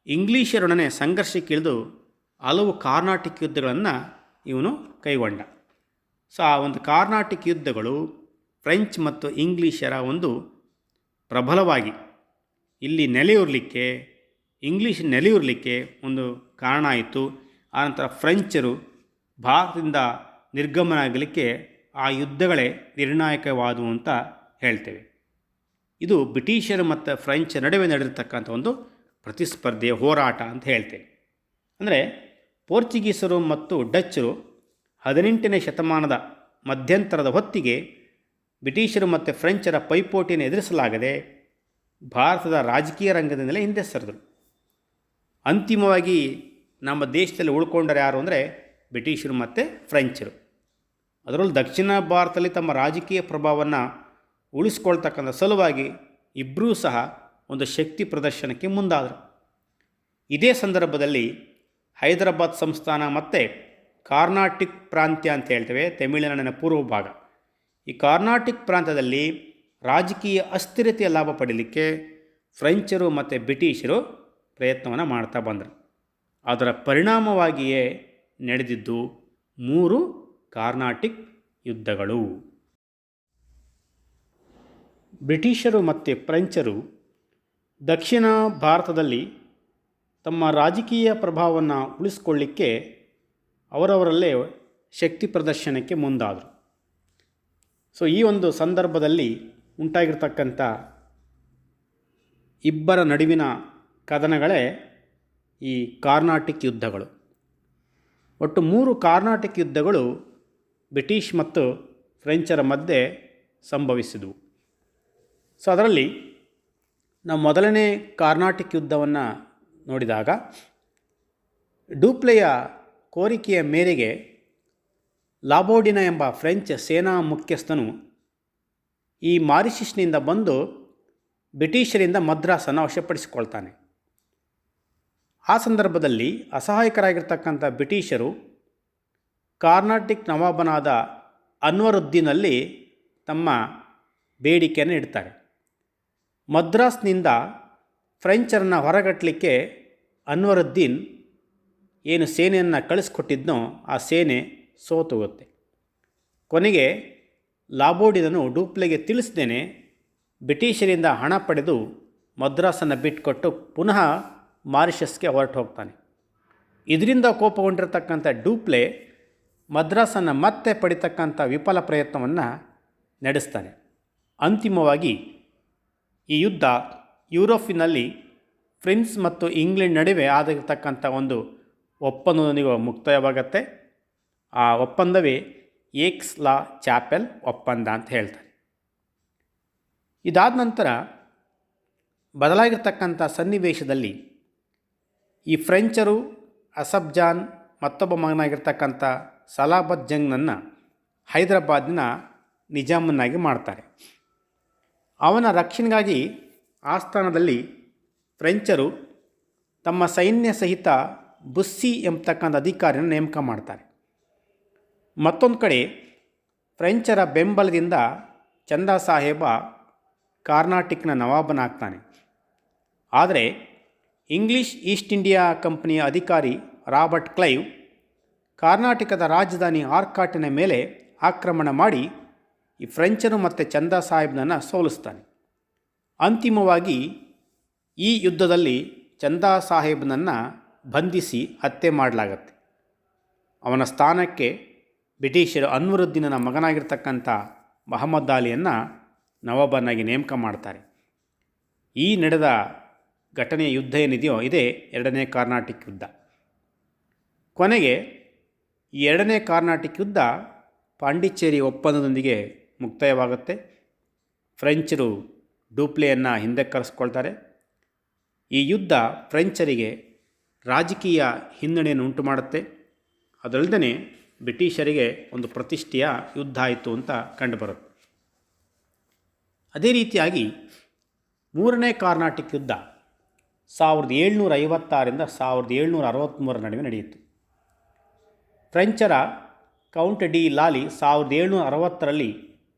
ಇಂಗ್ಲೀಷರೊಡನೆ ಸಂಘರ್ಷಕ್ಕಿಳಿದು ಹಲವು ಕಾರ್ನಾಟಿಕ್ ಯುದ್ಧಗಳನ್ನು ಇವನು ಕೈಗೊಂಡ. ಸೊ ಆ ಒಂದು ಕಾರ್ನಾಟಿಕ್ ಯುದ್ಧಗಳು ಫ್ರೆಂಚ್ ಮತ್ತು ಇಂಗ್ಲೀಷರ ಒಂದು ಪ್ರಬಲವಾಗಿ ಇಲ್ಲಿ ನೆಲೆಯೂರಲಿಕ್ಕೆ, ಇಂಗ್ಲೀಷ್ ನೆಲೆಯೂರಲಿಕ್ಕೆ ಒಂದು ಕಾರಣ ಆಯಿತು. ಆನಂತರ ಫ್ರೆಂಚರು ಭಾರತದಿಂದ ನಿರ್ಗಮನ ಆಗಲಿಕ್ಕೆ ಆ ಯುದ್ಧಗಳೇ ನಿರ್ಣಾಯಕವಾದವು ಅಂತ ಹೇಳ್ತೇವೆ. ಇದು ಬ್ರಿಟಿಷರು ಮತ್ತು ಫ್ರೆಂಚ್ ನಡುವೆ ನಡೆದಿರ್ತಕ್ಕಂಥ ಒಂದು ಪ್ರತಿಸ್ಪರ್ಧೆಯ ಹೋರಾಟ ಅಂತ ಹೇಳ್ತೇವೆ. ಅಂದರೆ ಪೋರ್ಚುಗೀಸರು ಮತ್ತು ಡಚ್ಚರು 18ನೇ ಶತಮಾನದ ಮಧ್ಯಂತರದ ಹೊತ್ತಿಗೆ ಬ್ರಿಟಿಷರು ಮತ್ತು ಫ್ರೆಂಚರ ಪೈಪೋಟಿಯನ್ನು ಎದುರಿಸಲಾಗದೆ ಭಾರತದ ರಾಜಕೀಯ ರಂಗದಿಂದಲೇ ಹಿಂದೆ ಸರಿದರು. ಅಂತಿಮವಾಗಿ ನಮ್ಮ ದೇಶದಲ್ಲಿ ಉಳ್ಕೊಂಡರು ಯಾರು ಅಂದರೆ ಬ್ರಿಟಿಷರು ಮತ್ತು ಫ್ರೆಂಚರು. ಅದರಲ್ಲೂ ದಕ್ಷಿಣ ಭಾರತದಲ್ಲಿ ತಮ್ಮ ರಾಜಕೀಯ ಪ್ರಭಾವವನ್ನು ಉಳಿಸ್ಕೊಳ್ತಕ್ಕಂಥ ಸಲುವಾಗಿ ಇಬ್ಬರೂ ಸಹ ಒಂದು ಶಕ್ತಿ ಪ್ರದರ್ಶನಕ್ಕೆ ಮುಂದಾದರು. ಇದೇ ಸಂದರ್ಭದಲ್ಲಿ ಹೈದರಾಬಾದ್ ಸಂಸ್ಥಾನ ಮತ್ತು ಕಾರ್ನಾಟಿಕ್ ಪ್ರಾಂತ್ಯ ಅಂತ ಹೇಳ್ತೇವೆ, ತಮಿಳುನಾಡಿನ ಪೂರ್ವ ಭಾಗ. ಈ ಕಾರ್ನಾಟಿಕ್ ಪ್ರಾಂತ್ಯದಲ್ಲಿ ರಾಜಕೀಯ ಅಸ್ಥಿರತೆಯ ಲಾಭ ಪಡೀಲಿಕ್ಕೆ ಫ್ರೆಂಚರು ಮತ್ತು ಬ್ರಿಟಿಷರು ಪ್ರಯತ್ನವನ್ನು ಮಾಡ್ತಾ ಬಂದರು. ಅದರ ಪರಿಣಾಮವಾಗಿಯೇ ನಡೆದಿದ್ದು 3 ಕಾರ್ನಾಟಿಕ್ ಯುದ್ಧಗಳು. ಬ್ರಿಟಿಷರು ಮತ್ತು ಫ್ರೆಂಚರು ದಕ್ಷಿಣ ಭಾರತದಲ್ಲಿ ತಮ್ಮ ರಾಜಕೀಯ ಪ್ರಭಾವವನ್ನು ಉಳಿಸ್ಕೊಳ್ಳಿಕ್ಕೆ ಅವರವರಲ್ಲೇ ಶಕ್ತಿ ಪ್ರದರ್ಶನಕ್ಕೆ ಮುಂದಾದರು. ಸೊ ಈ ಒಂದು ಸಂದರ್ಭದಲ್ಲಿ ಉಂಟಾಗಿರ್ತಕ್ಕಂಥ ಇಬ್ಬರ ನಡುವಿನ ಕದನಗಳೇ ಈ ಕಾರ್ನಾಟಿಕ್ ಯುದ್ಧಗಳು. ಒಟ್ಟು 3 ಕಾರ್ನಾಟಿಕ್ ಯುದ್ಧಗಳು ಬ್ರಿಟಿಷ್ ಮತ್ತು ಫ್ರೆಂಚರ ಮಧ್ಯೆ ಸಂಭವಿಸಿದವು. ಸೊ ಅದರಲ್ಲಿ ನಾವು ಮೊದಲನೇ ಕಾರ್ನಾಟಿಕ್ ಯುದ್ಧವನ್ನು ನೋಡಿದಾಗ ಡೂಪ್ಲೆಯ ಕೋರಿಕೆಯ ಮೇರೆಗೆ ಲಾಬೋಡಿನಾ ಎಂಬ ಫ್ರೆಂಚ್ ಸೇನಾ ಮುಖ್ಯಸ್ಥನು ಈ ಮಾರಿಷಸ್ನಿಂದ ಬಂದು ಬ್ರಿಟಿಷರಿಂದ ಮದ್ರಾಸನ್ನು ವಶಪಡಿಸಿಕೊಳ್ತಾನೆ. ಆ ಸಂದರ್ಭದಲ್ಲಿ ಅಸಹಾಯಕರಾಗಿರ್ತಕ್ಕಂಥ ಬ್ರಿಟಿಷರು ಕಾರ್ನಾಟಿಕ್ ನವಾಬನಾದ ಅನ್ವರುದ್ದೀನಲ್ಲಿ ತಮ್ಮ ಬೇಡಿಕೆಯನ್ನು ಇಡ್ತಾರೆ. ಮದ್ರಾಸ್ನಿಂದ ಫ್ರೆಂಚರನ್ನು ಹೊರಗಟ್ಟಲಿಕ್ಕೆ ಅನ್ವರುದ್ದೀನ್ ಏನು ಸೇನೆಯನ್ನು ಕಳಿಸ್ಕೊಟ್ಟಿದ್ನೋ ಆ ಸೇನೆ ಸೋತೋಗುತ್ತೆ. ಕೊನೆಗೆ ಲಾಬೋಡಿನನು ಡೂಪ್ಲೆಗೆ ತಿಳಿಸ್ದೇನೆ ಬ್ರಿಟಿಷರಿಂದ ಹಣ ಪಡೆದು ಮದ್ರಾಸನ್ನು ಬಿಟ್ಟುಕೊಟ್ಟು ಪುನಃ ಮಾರಿಷಸ್ಗೆ ಹೊರಟು ಹೋಗ್ತಾನೆ. ಇದರಿಂದ ಕೋಪಗೊಂಡಿರತಕ್ಕಂಥ ಡೂಪ್ಲೆ ಮದ್ರಾಸನ್ನು ಮತ್ತೆ ಪಡಿತಕ್ಕಂಥ ವಿಫಲ ಪ್ರಯತ್ನವನ್ನು ನಡೆಸ್ತಾನೆ. ಅಂತಿಮವಾಗಿ ಈ ಯುದ್ಧ ಯುರೋಪಿನಲ್ಲಿ ಫ್ರೆಂಚ್ ಮತ್ತು ಇಂಗ್ಲೆಂಡ್ ನಡುವೆ ಆಗಿರ್ತಕ್ಕಂಥ ಒಂದು ಒಪ್ಪಂದದೊಂದಿಗೆ ಮುಕ್ತಾಯವಾಗತ್ತೆ. ಆ ಒಪ್ಪಂದವೇ ಏಕ್ಸ್ ಲಾ ಚಾಪೆಲ್ ಒಪ್ಪಂದ ಅಂತ ಹೇಳ್ತಾರೆ. ಇದಾದ ನಂತರ ಬದಲಾಗಿರ್ತಕ್ಕಂಥ ಸನ್ನಿವೇಶದಲ್ಲಿ ಈ ಫ್ರೆಂಚರು ಅಸಫ್ಜಾನ್ ಮತ್ತೊಬ್ಬ ಮಗನಾಗಿರ್ತಕ್ಕಂಥ ಸಲಾಬತ್ ಜಂಗ್ನನ್ನು ಹೈದರಾಬಾದಿನ ನಿಜಾಮನ್ನಾಗಿ ಮಾಡ್ತಾರೆ. ಅವನ ರಕ್ಷಣೆಗಾಗಿ ಆಸ್ಥಾನದಲ್ಲಿ ಫ್ರೆಂಚರು ತಮ್ಮ ಸೈನ್ಯ ಸಹಿತ ಬುಸ್ಸಿ ಎಂಬತಕ್ಕಂಥ ಅಧಿಕಾರಿಯನ್ನು ನೇಮಕ ಮಾಡ್ತಾರೆ. ಮತ್ತೊಂದು ಕಡೆ ಫ್ರೆಂಚರ ಬೆಂಬಲದಿಂದ ಚಂದಾ ಸಾಹೇಬ ಕಾರ್ನಾಟಿಕ್ನ ನವಾಬನಾಗ್ತಾನೆ. ಆದರೆ ಇಂಗ್ಲೀಷ್ ಈಸ್ಟ್ ಇಂಡಿಯಾ ಕಂಪನಿಯ ಅಧಿಕಾರಿ ರಾಬರ್ಟ್ ಕ್ಲೈವ್ ಕಾರ್ನಾಟಕದ ರಾಜಧಾನಿ ಆರ್ಕಾಟಿನ ಮೇಲೆ ಆಕ್ರಮಣ ಮಾಡಿ ಈ ಫ್ರೆಂಚರು ಮತ್ತು ಚಂದಾ ಸಾಹೇಬನನ್ನು ಸೋಲಿಸ್ತಾನೆ. ಅಂತಿಮವಾಗಿ ಈ ಯುದ್ಧದಲ್ಲಿ ಚಂದಾ ಸಾಹೇಬನನ್ನು ಬಂಧಿಸಿ ಹತ್ಯೆ ಮಾಡಲಾಗತ್ತೆ. ಅವನ ಸ್ಥಾನಕ್ಕೆ ಬ್ರಿಟಿಷರು ಅನ್ವರುದ್ದೀನನ ಮಗನಾಗಿರ್ತಕ್ಕಂಥ ಮಹಮ್ಮದ್ ಅಲಿಯನ್ನು ನವಾಬನಾಗಿ ನೇಮಕ ಮಾಡ್ತಾರೆ. ಈ ನಡೆದ ಘಟನೆಯ ಯುದ್ಧ ಏನಿದೆಯೋ ಇದೇ 2ನೇ ಕಾರ್ನಾಟಿಕ್ ಯುದ್ಧ. ಕೊನೆಗೆ ಈ 2ನೇ ಕಾರ್ನಾಟಿಕ್ ಯುದ್ಧ ಪಾಂಡಿಚೇರಿ ಒಪ್ಪಂದದೊಂದಿಗೆ ಮುಕ್ತಾಯವಾಗುತ್ತೆ. ಫ್ರೆಂಚರು ಡೂಪ್ಲೆಯನ್ನು ಹಿಂದಕ್ಕೆ ಕರೆಸ್ಕೊಳ್ತಾರೆ. ಈ ಯುದ್ಧ ಫ್ರೆಂಚರಿಗೆ ರಾಜಕೀಯ ಹಿನ್ನಡೆಯನ್ನು ಉಂಟು ಮಾಡುತ್ತೆ. ಅದಲ್ಲದೆ ಬ್ರಿಟಿಷರಿಗೆ ಒಂದು ಪ್ರತಿಷ್ಠೆಯ ಯುದ್ಧ ಆಯಿತು ಅಂತ ಕಂಡುಬರುತ್ತೆ. ಅದೇ ರೀತಿಯಾಗಿ 3ನೇ ಕಾರ್ನಾಟಿಕ್ ಯುದ್ಧ 1756ರಿಂದ 1763 ನಡುವೆ ನಡೆಯಿತು. ಫ್ರೆಂಚರ ಕೌಂಟ್ ಡಿ ಲಾಲಿ 1760ರಲ್ಲಿ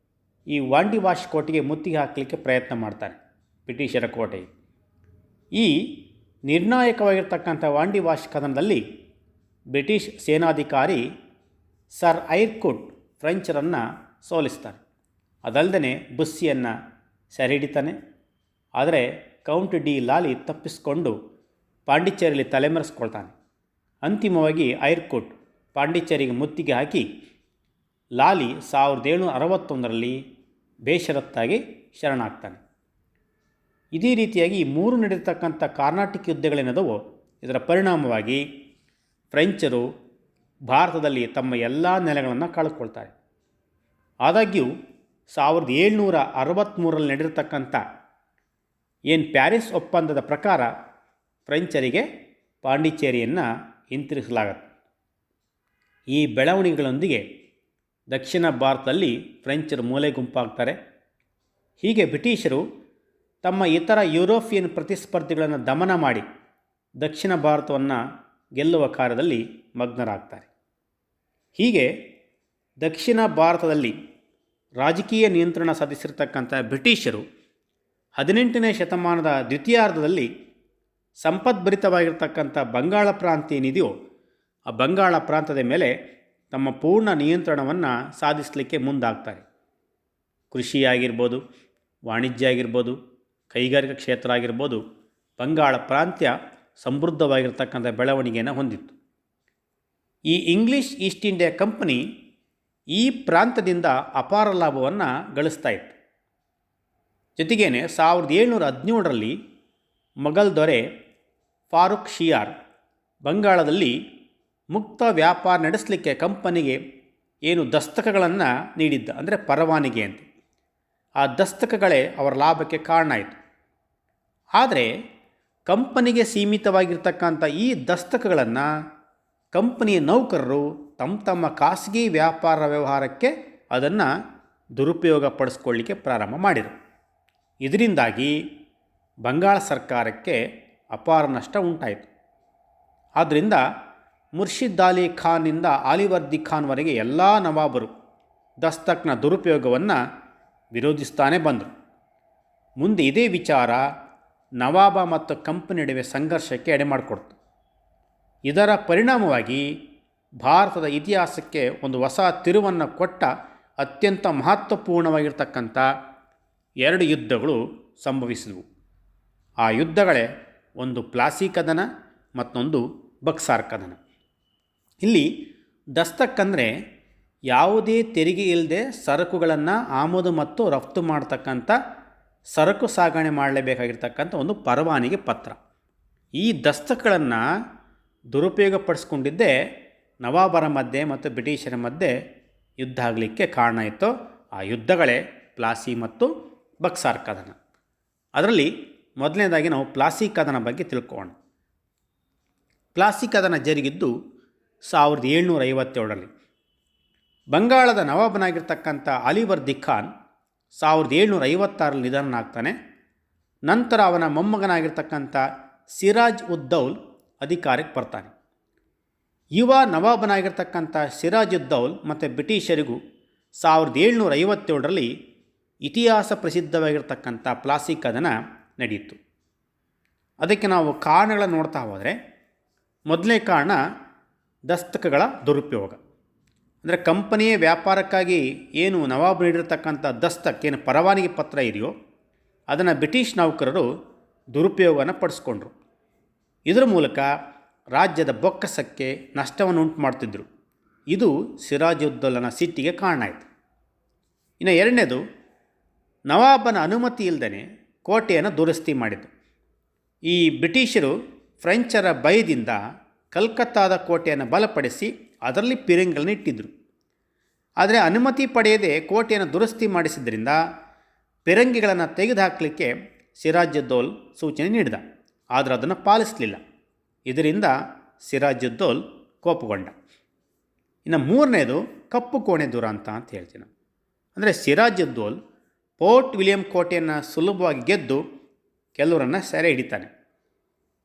ಈ ವಾಂಡಿವಾಶ್ ಕೋಟೆಗೆ ಮುತ್ತಿಗೆ ಹಾಕಲಿಕ್ಕೆ ಪ್ರಯತ್ನ ಮಾಡ್ತಾನೆ, ಬ್ರಿಟಿಷರ ಕೋಟೆಗೆ. ಈ ನಿರ್ಣಾಯಕವಾಗಿರ್ತಕ್ಕಂಥ ವಾಂಡಿವಾಶ್ ಕದನದಲ್ಲಿ ಬ್ರಿಟಿಷ್ ಸೇನಾಧಿಕಾರಿ ಸರ್ ಐರ್ಕುಟ್ ಫ್ರೆಂಚರನ್ನು ಸೋಲಿಸ್ತಾನೆ. ಅದಲ್ಲದೆ ಬುಸ್ಸಿಯನ್ನು ಸೆರೆ ಹಿಡಿತಾನೆ. ಆದರೆ ಕೌಂಟ್ ಡಿ ಲಾಲಿ ತಪ್ಪಿಸಿಕೊಂಡು ಪಾಂಡಿಚೇರಿಯಲ್ಲಿ ತಲೆಮರೆಸ್ಕೊಳ್ತಾನೆ. ಅಂತಿಮವಾಗಿ ಐರ್ಕುಟ್ ಪಾಂಡಿಚೇರಿಗೆ ಮುತ್ತಿಗೆ ಹಾಕಿ ಲಾಲಿ 1761ರಲ್ಲಿ ಬೇಷರತ್ತಾಗಿ ಶರಣಾಗ್ತಾನೆ. ಇದೇ ರೀತಿಯಾಗಿ ಈ ಮೂರು ನಡೆದಿರ್ತಕ್ಕಂಥ ಕಾರ್ನಾಟಿಕ್ ಯುದ್ಧಗಳೇನದವೋ ಇದರ ಪರಿಣಾಮವಾಗಿ ಫ್ರೆಂಚರು ಭಾರತದಲ್ಲಿ ತಮ್ಮ ಎಲ್ಲ ನೆಲೆಗಳನ್ನು ಕಳೆದುಕೊಳ್ತಾರೆ. ಆದಾಗ್ಯೂ 1763ರಲ್ಲಿ ನಡೆದಿರ್ತಕ್ಕಂಥ ಏನು ಪ್ಯಾರಿಸ್ ಒಪ್ಪಂದದ ಪ್ರಕಾರ ಫ್ರೆಂಚರಿಗೆ ಪಾಂಡಿಚೇರಿಯನ್ನು ಹಿಂತಿರುಗಿಸಲಾಗುತ್ತೆ. ಈ ಬೆಳವಣಿಗೆಗಳೊಂದಿಗೆ ದಕ್ಷಿಣ ಭಾರತದಲ್ಲಿ ಫ್ರೆಂಚರು ಮೂಲೆ ಗುಂಪಾಗ್ತಾರೆ. ಹೀಗೆ ಬ್ರಿಟಿಷರು ತಮ್ಮ ಇತರ ಯುರೋಪಿಯನ್ ಪ್ರತಿಸ್ಪರ್ಧಿಗಳನ್ನು ದಮನ ಮಾಡಿ ದಕ್ಷಿಣ ಭಾರತವನ್ನು ಗೆಲ್ಲುವ ಕಾರ್ಯದಲ್ಲಿ ಮಗ್ನರಾಗ್ತಾರೆ. ಹೀಗೆ ದಕ್ಷಿಣ ಭಾರತದಲ್ಲಿ ರಾಜಕೀಯ ನಿಯಂತ್ರಣ ಸಾಧಿಸಿರ್ತಕ್ಕಂಥ ಬ್ರಿಟಿಷರು 18ನೇ ಶತಮಾನದ ದ್ವಿತೀಯಾರ್ಧದಲ್ಲಿ ಸಂಪದ್ಭರಿತವಾಗಿರ್ತಕ್ಕಂಥ ಬಂಗಾಳ ಪ್ರಾಂತ ಏನಿದೆಯೋ ಆ ಬಂಗಾಳ ಪ್ರಾಂತದ ಮೇಲೆ ತಮ್ಮ ಪೂರ್ಣ ನಿಯಂತ್ರಣವನ್ನು ಸಾಧಿಸಲಿಕ್ಕೆ ಮುಂದಾಗ್ತಾರೆ. ಕೃಷಿ ಆಗಿರ್ಬೋದು, ವಾಣಿಜ್ಯ ಆಗಿರ್ಬೋದು, ಕೈಗಾರಿಕಾ ಕ್ಷೇತ್ರ ಆಗಿರ್ಬೋದು, ಬಂಗಾಳ ಪ್ರಾಂತ್ಯ ಸಮೃದ್ಧವಾಗಿರ್ತಕ್ಕಂಥ ಬೆಳವಣಿಗೆಯನ್ನು ಹೊಂದಿತ್ತು. ಈ ಇಂಗ್ಲೀಷ್ ಈಸ್ಟ್ ಇಂಡಿಯಾ ಕಂಪನಿ ಈ ಪ್ರಾಂತದಿಂದ ಅಪಾರ ಲಾಭವನ್ನು ಗಳಿಸ್ತಾ ಇತ್ತು. ಜೊತೆಗೇನೆ 1717ರಲ್ಲಿ ಮೊಘಲ್ ದೊರೆ ಫಾರೂಕ್ ಶಿಯಾರ್ ಬಂಗಾಳದಲ್ಲಿ ಮುಕ್ತ ವ್ಯಾಪಾರ ನಡೆಸಲಿಕ್ಕೆ ಕಂಪನಿಗೆ ಏನು ದಸ್ತಕಗಳನ್ನು ನೀಡಿದ್ದ, ಅಂದರೆ ಪರವಾನಿಗೆ ಅಂತ. ಆ ದಸ್ತಕಗಳೇ ಅವರ ಲಾಭಕ್ಕೆ ಕಾರಣ ಆಯಿತು. ಆದರೆ ಕಂಪನಿಗೆ ಸೀಮಿತವಾಗಿರ್ತಕ್ಕಂಥ ಈ ದಸ್ತಕಗಳನ್ನು ಕಂಪನಿಯ ನೌಕರರು ತಮ್ಮ ಖಾಸಗಿ ವ್ಯಾಪಾರ ವ್ಯವಹಾರಕ್ಕೆ ಅದನ್ನು ದುರುಪಯೋಗ ಪಡಿಸ್ಕೊಳ್ಳಿಕ್ಕೆ ಪ್ರಾರಂಭ ಮಾಡಿದರು. ಇದರಿಂದಾಗಿ ಬಂಗಾಳ ಸರ್ಕಾರಕ್ಕೆ ಅಪಾರ ನಷ್ಟ ಉಂಟಾಯಿತು. ಆದ್ದರಿಂದ ಮುರ್ಷಿದ್ ಅಲಿ ಖಾನ್ನಿಂದ ಆಲಿವರ್ದಿ ಖಾನ್ವರೆಗೆ ಎಲ್ಲ ನವಾಬರು ದಸ್ತಕ್ನ ದುರುಪಯೋಗವನ್ನು ವಿರೋಧಿಸ್ತಾನೆ ಬಂದರು. ಮುಂದೆ ಇದೇ ವಿಚಾರ ನವಾಬ ಮತ್ತು ಕಂಪನಿ ನಡುವೆ ಸಂಘರ್ಷಕ್ಕೆ ಎಡೆಮಾಡಿಕೊಡ್ತು. ಇದರ ಪರಿಣಾಮವಾಗಿ ಭಾರತದ ಇತಿಹಾಸಕ್ಕೆ ಒಂದು ಹೊಸ ತಿರುವನ್ನು ಕೊಟ್ಟ ಅತ್ಯಂತ ಮಹತ್ವಪೂರ್ಣವಾಗಿರ್ತಕ್ಕಂಥ 2 ಯುದ್ಧಗಳು ಸಂಭವಿಸಿದವು. ಆ ಯುದ್ಧಗಳೇ ಒಂದು ಪ್ಲಾಸಿ ಕದನ, ಮತ್ತೊಂದು ಬಕ್ಸಾರ್ ಕದನ. ಇಲ್ಲಿ ದಸ್ತಕ್ ಅಂದರೆ ಯಾವುದೇ ತೆರಿಗೆ ಇಲ್ಲದೆ ಸರಕುಗಳನ್ನು ಆಮದು ಮತ್ತು ರಫ್ತು ಮಾಡ್ತಕ್ಕಂಥ ಸರಕು ಸಾಗಣೆ ಮಾಡಲೇಬೇಕಾಗಿರ್ತಕ್ಕಂಥ ಒಂದು ಪರವಾನಿಗೆ ಪತ್ರ. ಈ ದಸ್ತಕ್ಗಳನ್ನು ದುರುಪಯೋಗಪಡಿಸ್ಕೊಂಡಿದ್ದೇ ನವಾಬರ ಮಧ್ಯೆ ಮತ್ತು ಬ್ರಿಟಿಷರ ಮಧ್ಯೆ ಯುದ್ಧ ಆಗಲಿಕ್ಕೆ ಕಾರಣ ಇತ್ತು. ಆ ಯುದ್ಧಗಳೇ ಪ್ಲಾಸಿ ಮತ್ತು ಬಕ್ಸಾರ್ ಕದನ. ಅದರಲ್ಲಿ ಮೊದಲನೇದಾಗಿ ನಾವು ಪ್ಲಾಸಿ ಕದನ ಬಗ್ಗೆ ತಿಳ್ಕೊಳ್ಳೋಣ. ಪ್ಲಾಸಿ ಕದನ ಜರುಗಿದ್ದು 1757ರಲ್ಲಿ. ಬಂಗಾಳದ ನವಾಬನಾಗಿರ್ತಕ್ಕಂಥ ಆಲಿವರ್ದಿ ಖಾನ್ 1756ರಲ್ಲಿ ನಿಧನನಾಗ್ತಾನೆ. ನಂತರ ಅವನ ಮೊಮ್ಮಗನಾಗಿರ್ತಕ್ಕಂಥ ಸಿರಾಜ್ ಉದ್ ದೌಲ್ ಅಧಿಕಾರಕ್ಕೆ ಬರ್ತಾನೆ. ಯುವ ನವಾಬನಾಗಿರ್ತಕ್ಕಂಥ ಸಿರಾಜ್ ಉದ್ ದೌಲ್ ಮತ್ತು ಬ್ರಿಟಿಷರಿಗೂ 1757ರಲ್ಲಿ ಇತಿಹಾಸ ಪ್ರಸಿದ್ಧವಾಗಿರ್ತಕ್ಕಂಥ ಪ್ಲಾಸಿ ಕದನ ನಡೆಯಿತು. ಅದಕ್ಕೆ ನಾವು ಕಾರಣಗಳನ್ನು ನೋಡ್ತಾ ಹೋದರೆ, ಮೊದಲನೇ ಕಾರಣ ದಸ್ತಕಗಳ ದುರುಪಯೋಗ. ಅಂದರೆ ಕಂಪನಿಯ ವ್ಯಾಪಾರಕ್ಕಾಗಿ ಏನು ನವಾಬ್ ನೀಡಿರ್ತಕ್ಕಂಥ ದಸ್ತಕ್ ಏನು ಪರವಾನಗಿ ಪತ್ರ ಇದೆಯೋ ಅದನ್ನು ಬ್ರಿಟಿಷ್ ನೌಕರರು ದುರುಪಯೋಗವನ್ನು ಪಡಿಸ್ಕೊಂಡ್ರು. ಇದರ ಮೂಲಕ ರಾಜ್ಯದ ಬೊಕ್ಕಸಕ್ಕೆ ನಷ್ಟವನ್ನು ಉಂಟು ಮಾಡ್ತಿದ್ದರು. ಇದು ಸಿರಾಜುದ್ದೌಲನ ಸಿಟ್ಟಿಗೆ ಕಾರಣ ಆಯಿತು. ಇನ್ನು ಎರಡನೇದು, ನವಾಬನ ಅನುಮತಿ ಇಲ್ಲದೇ ಕೋಟೆಯನ್ನು ದುರಸ್ತಿ ಮಾಡಿದ್ದು. ಈ ಬ್ರಿಟಿಷರು ಫ್ರೆಂಚರ ಭಯದಿಂದ ಕಲ್ಕತ್ತಾದ ಕೋಟೆಯನ್ನು ಬಲಪಡಿಸಿ ಅದರಲ್ಲಿ ಪಿರಂಗಿಗಳನ್ನು ಇಟ್ಟಿದ್ದರು. ಆದರೆ ಅನುಮತಿ ಪಡೆಯದೆ ಕೋಟೆಯನ್ನು ದುರಸ್ತಿ ಮಾಡಿಸಿದ್ದರಿಂದ ಪಿರಂಗಿಗಳನ್ನು ತೆಗೆದುಹಾಕಲಿಕ್ಕೆ ಸಿರಾಜುದ್ದೌಲ್ ಸೂಚನೆ ನೀಡಿದ. ಆದರೆ ಅದನ್ನು ಪಾಲಿಸಲಿಲ್ಲ. ಇದರಿಂದ ಸಿರಾಜುದ್ದೌಲ್ ಕೋಪಗೊಂಡ. ಇನ್ನು ಮೂರನೇದು ಕಪ್ಪು ಕೋಣೆ ದುರಂತ ಅಂತ ಹೇಳ್ತೀನಿ. ಅಂದರೆ ಸಿರಾಜುದ್ದೌಲ್ ಪೋರ್ಟ್ ವಿಲಿಯಂ ಕೋಟೆಯನ್ನು ಸುಲಭವಾಗಿ ಗೆದ್ದು ಕೆಲವರನ್ನು ಸೆರೆ ಹಿಡಿತಾನೆ.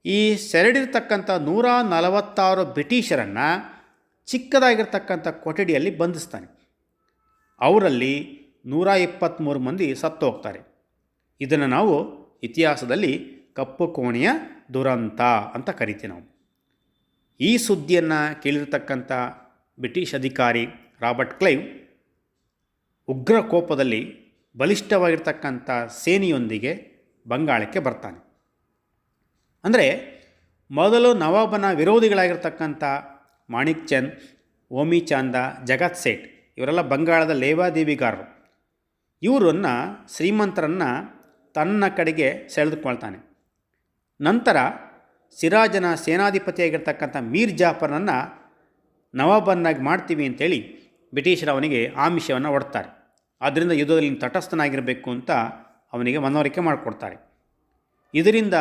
ಈ ಸೆರೆ ಹಿಡಿರ್ತಕ್ಕಂಥ 146 ಬ್ರಿಟಿಷರನ್ನು ಚಿಕ್ಕದಾಗಿರ್ತಕ್ಕಂಥ ಕೊಠಡಿಯಲ್ಲಿ ಬಂಧಿಸ್ತಾನೆ. ಅವರಲ್ಲಿ 123 ಮಂದಿ ಸತ್ತು ಹೋಗ್ತಾರೆ. ಇದನ್ನು ನಾವು ಇತಿಹಾಸದಲ್ಲಿ ಕಪ್ಪು ಕೋಣೆಯ ದುರಂತ ಅಂತ ಕರಿತೀವಿ ನಾವು. ಈ ಸುದ್ದಿಯನ್ನು ಕೇಳಿರ್ತಕ್ಕಂಥ ಬ್ರಿಟಿಷ್ ಅಧಿಕಾರಿ ರಾಬರ್ಟ್ ಕ್ಲೈವ್ ಉಗ್ರ ಕೋಪದಲ್ಲಿ ಬಲಿಷ್ಠವಾಗಿರ್ತಕ್ಕಂಥ ಸೇನೆಯೊಂದಿಗೆ ಬಂಗಾಳಕ್ಕೆ ಬರ್ತಾನೆ. ಅಂದರೆ ಮೊದಲು ನವಾಬನ ವಿರೋಧಿಗಳಾಗಿರ್ತಕ್ಕಂಥ ಮಾಣಿಕ್ ಚಂದ್, ಓಮಿ ಚಾಂದ, ಜಗತ್ ಸೇಠ್ ಇವರೆಲ್ಲ ಬಂಗಾಳದ ಲೇವಾದೇವಿಗಾರರು. ಇವರನ್ನು ಶ್ರೀಮಂತರನ್ನು ತನ್ನ ಕಡೆಗೆ ಸೆಳೆದುಕೊಳ್ತಾನೆ. ನಂತರ ಸಿರಾಜನ ಸೇನಾಧಿಪತಿಯಾಗಿರ್ತಕ್ಕಂಥ ಮೀರ್ ಜಾಫರ್ನನ್ನು ನವಾಬನ್ನಾಗಿ ಮಾಡ್ತೀವಿ ಅಂತೇಳಿ ಬ್ರಿಟಿಷರು ಅವನಿಗೆ ಆಮಿಷವನ್ನು ಒಡ್ತಾರೆ. ಆದ್ದರಿಂದ ಯುದ್ಧದಲ್ಲಿ ತಟಸ್ಥನಾಗಿರಬೇಕು ಅಂತ ಅವನಿಗೆ ಮನವರಿಕೆ ಮಾಡಿಕೊಡ್ತಾರೆ. ಇದರಿಂದ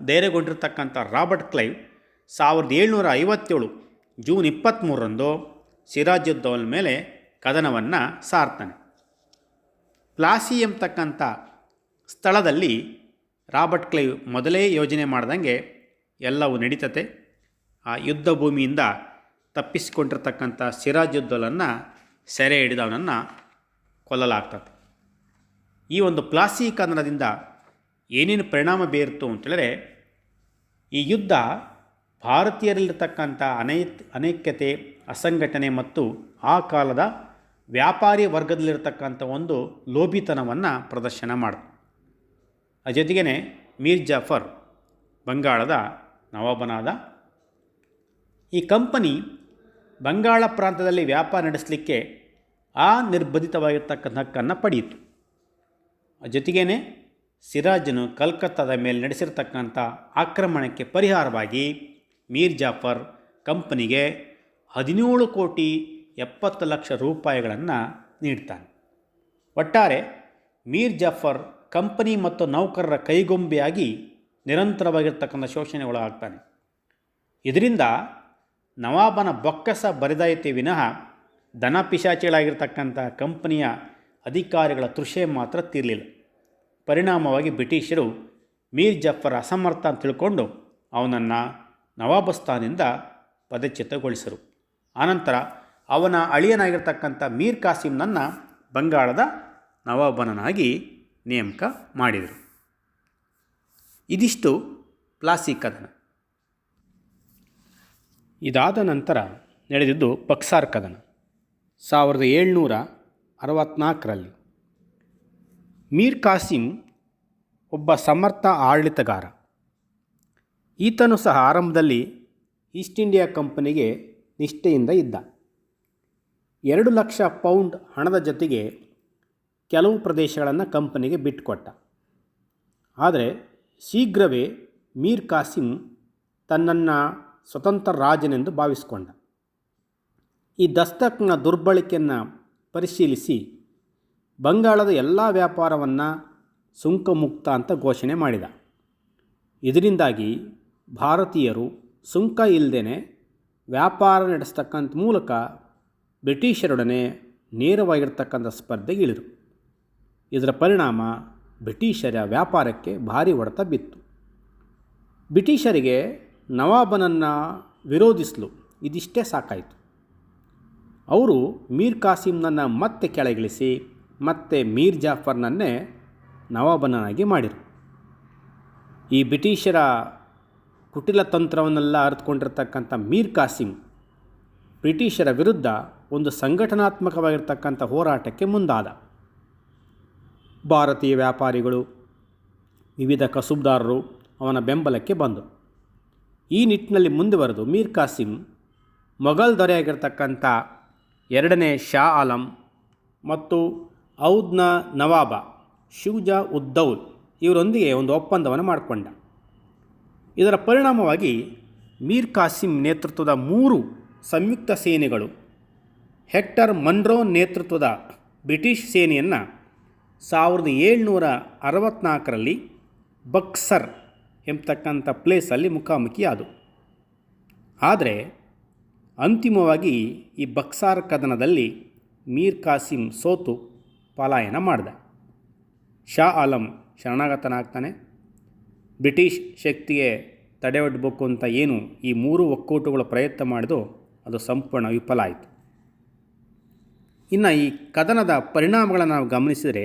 ಧೈರ್ಯಗೊಂಡಿರ್ತಕ್ಕಂಥ ರಾಬರ್ಟ್ ಕ್ಲೈವ್ 1757 ಜೂನ್ 23ರಂದು ಸಿರಾಜುದ್ದೌಲಾ ಮೇಲೆ ಕದನವನ್ನು ಸಾರ್ತಾನೆ. ಪ್ಲಾಸಿ ಎಂಬತಕ್ಕಂಥ ಸ್ಥಳದಲ್ಲಿ ರಾಬರ್ಟ್ ಕ್ಲೈವ್ ಮೊದಲೇ ಯೋಜನೆ ಮಾಡ್ದಂಗೆ ಎಲ್ಲವೂ ನಡೀತತೆ. ಆ ಯುದ್ಧ ಭೂಮಿಯಿಂದ ತಪ್ಪಿಸಿಕೊಂಡಿರ್ತಕ್ಕಂಥ ಸಿರಾಜುದ್ದೌಲನ್ನು ಸೆರೆ ಹಿಡಿದವನನ್ನು ಕೊಲ್ಲಲಾಗ್ತದೆ. ಈ ಒಂದು ಪ್ಲಾಸಿ ಕದನದಿಂದ ಏನೇನು ಪರಿಣಾಮ ಬೀರಿತು ಅಂತೇಳಿದ್ರೆ, ಈ ಯುದ್ಧ ಭಾರತೀಯರಲ್ಲಿರ್ತಕ್ಕಂಥ ಅನೈಕ್ಯತೆ, ಅಸಂಘಟನೆ ಮತ್ತು ಆ ಕಾಲದ ವ್ಯಾಪಾರಿ ವರ್ಗದಲ್ಲಿರ್ತಕ್ಕಂಥ ಒಂದು ಲೋಭಿತನವನ್ನು ಪ್ರದರ್ಶನ ಮಾಡಿತು. ಆ ಜೊತೆಗೇ ಮೀರ್ ಜಾಫರ್ ಬಂಗಾಳದ ನವಾಬನಾದ. ಈ ಕಂಪನಿ ಬಂಗಾಳ ಪ್ರಾಂತದಲ್ಲಿ ವ್ಯಾಪಾರ ನಡೆಸಲಿಕ್ಕೆ ಅನಿರ್ಬಂಧಿತವಾಗಿರ್ತಕ್ಕಂಥ ಹಕ್ಕನ್ನು ಪಡೆಯಿತು. ಜೊತೆಗೇ ಸಿರಾಜನು ಕಲ್ಕತ್ತಾದ ಮೇಲೆ ನಡೆಸಿರ್ತಕ್ಕಂಥ ಆಕ್ರಮಣಕ್ಕೆ ಪರಿಹಾರವಾಗಿ ಮೀರ್ ಜಾಫರ್ ಕಂಪನಿಗೆ 17,70,00,000 ರೂಪಾಯಿಗಳನ್ನು ನೀಡ್ತಾನೆ. ಒಟ್ಟಾರೆ ಮೀರ್ ಜಾಫರ್ ಕಂಪನಿ ಮತ್ತು ನೌಕರರ ಕೈಗೊಂಬೆಯಾಗಿ ನಿರಂತರವಾಗಿರ್ತಕ್ಕಂಥ ಶೋಷಣೆ ಒಳಗಾಗ್ತಾನೆ. ಇದರಿಂದ ನವಾಬನ ಬೊಕ್ಕಸ ಬರಿದಾಯಿತೇ ವಿನಃ ದನ ಪಿಶಾಚಿಗಳಾಗಿರ್ತಕ್ಕಂಥ ಕಂಪನಿಯ ಅಧಿಕಾರಿಗಳ ತೃಷೆ ಮಾತ್ರ ತೀರಲಿಲ್ಲ. ಪರಿಣಾಮವಾಗಿ ಬ್ರಿಟಿಷರು ಮೀರ್ ಜಾಫರ್ ಅಸಮರ್ಥ ಅಂತ ತಿಳ್ಕೊಂಡು ಅವನನ್ನು ನವಾಬಸ್ಥಾನದಿಂದ ಪದಚ್ಯುತಗೊಳಿಸರು. ಆನಂತರ ಅವನ ಅಳಿಯನಾಗಿರ್ತಕ್ಕಂಥ ಮೀರ್ ಕಾಸಿಂನನ್ನು ಬಂಗಾಳದ ನವಾಬನನ್ನಾಗಿ ನೇಮಕ ಮಾಡಿದರು. ಇದಿಷ್ಟು ಪ್ಲಾಸಿ ಕದನ. ಇದಾದ ನಂತರ ನಡೆದಿದ್ದು ಬಕ್ಸಾರ್ ಕದನ 1764ರಲ್ಲಿ. ಮೀರ್ ಕಾಸಿಂ ಒಬ್ಬ ಸಮರ್ಥ ಆಡಳಿತಗಾರ. ಈತನು ಸಹ ಆರಂಭದಲ್ಲಿ ಈಸ್ಟ್ ಇಂಡಿಯಾ ಕಂಪನಿಗೆ ನಿಷ್ಠೆಯಿಂದ ಇದ್ದ. 2 ಲಕ್ಷ ಪೌಂಡ್ ಹಣದ ಜೊತೆಗೆ ಕೆಲವು ಪ್ರದೇಶಗಳನ್ನು ಕಂಪನಿಗೆ ಬಿಟ್ಟುಕೊಟ್ಟ. ಆದರೆ ಶೀಘ್ರವೇ ಮೀರ್ ಕಾಸಿಂ ತನ್ನನ್ನು ಸ್ವತಂತ್ರ ರಾಜನೆಂದು ಭಾವಿಸಿಕೊಂಡ. ಈ ದಸ್ತಕ್ನ ದುರ್ಬಳಕೆಯನ್ನು ಪರಿಶೀಲಿಸಿ ಬಂಗಾಳದ ಎಲ್ಲ ವ್ಯಾಪಾರವನ್ನು ಸುಂಕಮುಕ್ತ ಅಂತ ಘೋಷಣೆ ಮಾಡಿದ. ಇದರಿಂದಾಗಿ ಭಾರತೀಯರು ಸುಂಕ ಇಲ್ಲದೇ ವ್ಯಾಪಾರ ನಡೆಸ್ತಕ್ಕಂಥ ಮೂಲಕ ಬ್ರಿಟಿಷರೊಡನೆ ನೇರವಾಗಿರ್ತಕ್ಕಂಥ ಸ್ಪರ್ಧೆಗೆ ಇಳಿದರು. ಇದರ ಪರಿಣಾಮ ಬ್ರಿಟಿಷರ ವ್ಯಾಪಾರಕ್ಕೆ ಭಾರಿ ಹೊಡೆತ ಬಿತ್ತು. ಬ್ರಿಟಿಷರಿಗೆ ನವಾಬನನ್ನು ವಿರೋಧಿಸಲು ಇದಿಷ್ಟೇ ಸಾಕಾಯಿತು. ಅವರು ಮೀರ್ ಕಾಸಿಂನನ್ನು ಮತ್ತೆ ಕೆಳಗಿಳಿಸಿ ಮತ್ತೆ ಮೀರ್ ಜಾಫರ್ನನ್ನೇ ನವಾಬನನ್ನಾಗಿ ಮಾಡಿದರು. ಈ ಬ್ರಿಟಿಷರ ಕುಟಿಲ ತಂತ್ರವನ್ನೆಲ್ಲ ಅರಿತುಕೊಂಡಿರ್ತಕ್ಕಂಥ ಮೀರ್ ಕಾಸಿಂ ಬ್ರಿಟಿಷರ ವಿರುದ್ಧ ಒಂದು ಸಂಘಟನಾತ್ಮಕವಾಗಿರ್ತಕ್ಕಂಥ ಹೋರಾಟಕ್ಕೆ ಮುಂದಾದ. ಭಾರತೀಯ ವ್ಯಾಪಾರಿಗಳು, ವಿವಿಧ ಕಸುಬುದಾರರು ಅವನ ಬೆಂಬಲಕ್ಕೆ ಬಂದರು. ಈ ನಿಟ್ಟಿನಲ್ಲಿ ಮುಂದುವರೆದು ಮೀರ್ ಕಾಸಿಂ ಮೊಘಲ್ ದೊರೆಯಾಗಿರ್ತಕ್ಕಂಥ 2ನೇ ಶಾ ಆಲಂ ಮತ್ತು ಔದ್ನ ನವಾಬ ಶುಜಾ ಉದ್ ದೌಲ್ ಇವರೊಂದಿಗೆ ಒಂದು ಒಪ್ಪಂದವನ್ನು ಮಾಡಿಕೊಂಡ. ಇದರ ಪರಿಣಾಮವಾಗಿ ಮೀರ್ ಕಾಸಿಂ ನೇತೃತ್ವದ 3 ಸಂಯುಕ್ತ ಸೇನೆಗಳು ಹೆಕ್ಟರ್ ಮನ್ರೋ ನೇತೃತ್ವದ ಬ್ರಿಟಿಷ್ ಸೇನೆಯನ್ನು 1764ರಲ್ಲಿ ಬಕ್ಸರ್ ಎಂಬತಕ್ಕಂಥ ಪ್ಲೇಸಲ್ಲಿ ಮುಖಾಮುಖಿಯಾದವು. ಆದರೆ ಅಂತಿಮವಾಗಿ ಈ ಬಕ್ಸಾರ್ ಕದನದಲ್ಲಿ ಮೀರ್ ಕಾಸಿಂ ಸೋತು ಪಲಾಯನ ಮಾಡಿದ. ಶಾ ಆಲಂ ಶರಣಾಗತನಾಗ್ತಾನೆ. ಬ್ರಿಟಿಷ್ ಶಕ್ತಿಗೆ ತಡೆಯೊಡ್ಡಬೇಕು ಅಂತ ಏನು ಈ 3 ಒಕ್ಕೂಟಗಳು ಪ್ರಯತ್ನ ಮಾಡಿದೋ ಅದು ಸಂಪೂರ್ಣ ವಿಫಲ ಆಯಿತು. ಇನ್ನು ಈ ಕದನದ ಪರಿಣಾಮಗಳನ್ನು ನಾವು ಗಮನಿಸಿದರೆ